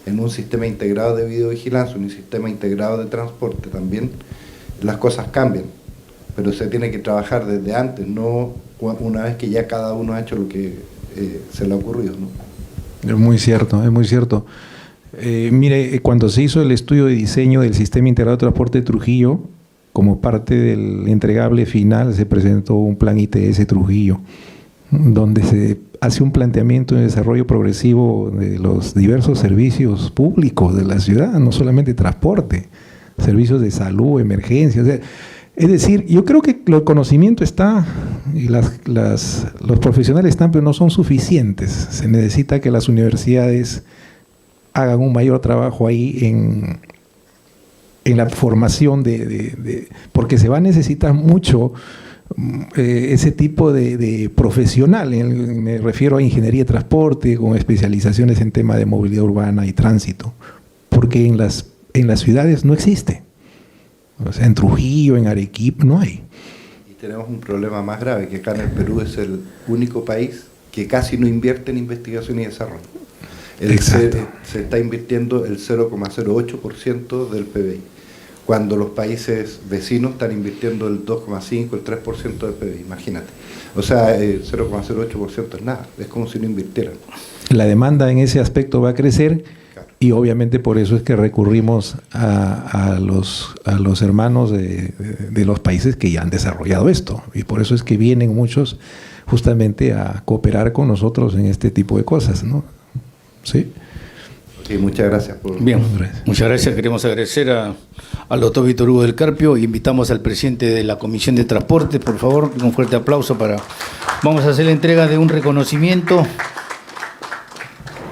en un sistema integrado de videovigilancia, un sistema integrado de transporte también, las cosas cambian. Pero se tiene que trabajar desde antes, no una vez que ya cada uno ha hecho lo que se le ha ocurrido, ¿no? Es muy cierto, es muy cierto. Mire, cuando se hizo el estudio de diseño del Sistema Integrado de Transporte de Trujillo, como parte del entregable final, se presentó un plan ITS Trujillo, donde se hace un planteamiento de desarrollo progresivo de los diversos servicios públicos de la ciudad, no solamente transporte, servicios de salud, emergencias. Es decir, yo creo que el conocimiento está y los profesionales están, pero no son suficientes. Se necesita que las universidades hagan un mayor trabajo ahí en la formación porque se va a necesitar mucho ese tipo de profesional. Me refiero a ingeniería de transporte con especializaciones en tema de movilidad urbana y tránsito, porque en las ciudades no existe. O sea, en Trujillo, en Arequipa, no hay. Y tenemos un problema más grave, que acá en el Perú es el único país que casi no invierte en investigación y desarrollo. Se está invirtiendo el 0,08% del PBI, cuando los países vecinos están invirtiendo el 2,5%, el 3% del PBI, imagínate. O sea, el 0,08% es nada, es como si no invirtieran. La demanda en ese aspecto va a crecer, claro, y obviamente por eso es que recurrimos a los hermanos de los países que ya han desarrollado esto, y por eso es que vienen muchos justamente a cooperar con nosotros en este tipo de cosas, ¿no? Sí. Sí, muchas gracias. Bien, muchas gracias. Queremos agradecer al doctor Víctor Hugo del Carpio y invitamos al presidente de la Comisión de Transporte, por favor, un fuerte aplauso Vamos a hacer la entrega de un reconocimiento.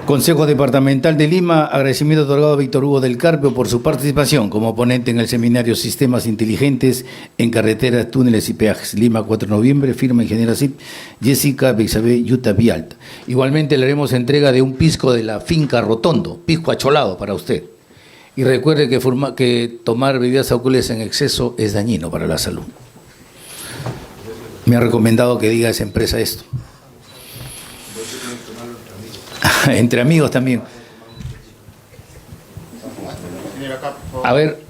Consejo Departamental de Lima, agradecimiento otorgado a Víctor Hugo del Carpio por su participación como ponente en el seminario Sistemas Inteligentes en Carreteras, Túneles y Peajes. Lima, 4 de noviembre, firma ingeniera CIP, Jessica Bexabé Yuta Vialta. Igualmente le haremos entrega de un pisco de la finca Rotondo, pisco acholado para usted. Y recuerde que tomar bebidas alcohólicas en exceso es dañino para la salud. Me ha recomendado que diga esa empresa esto. Entre amigos también. A ver,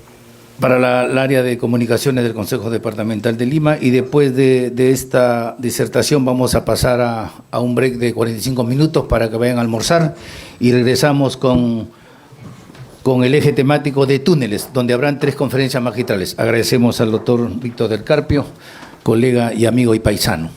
para el área de comunicaciones del Consejo Departamental de Lima, y después de esta disertación vamos a pasar a un break de 45 minutos para que vayan a almorzar y regresamos con el eje temático de túneles, donde habrán 3 conferencias magistrales. Agradecemos al doctor Víctor del Carpio, colega y amigo y paisano.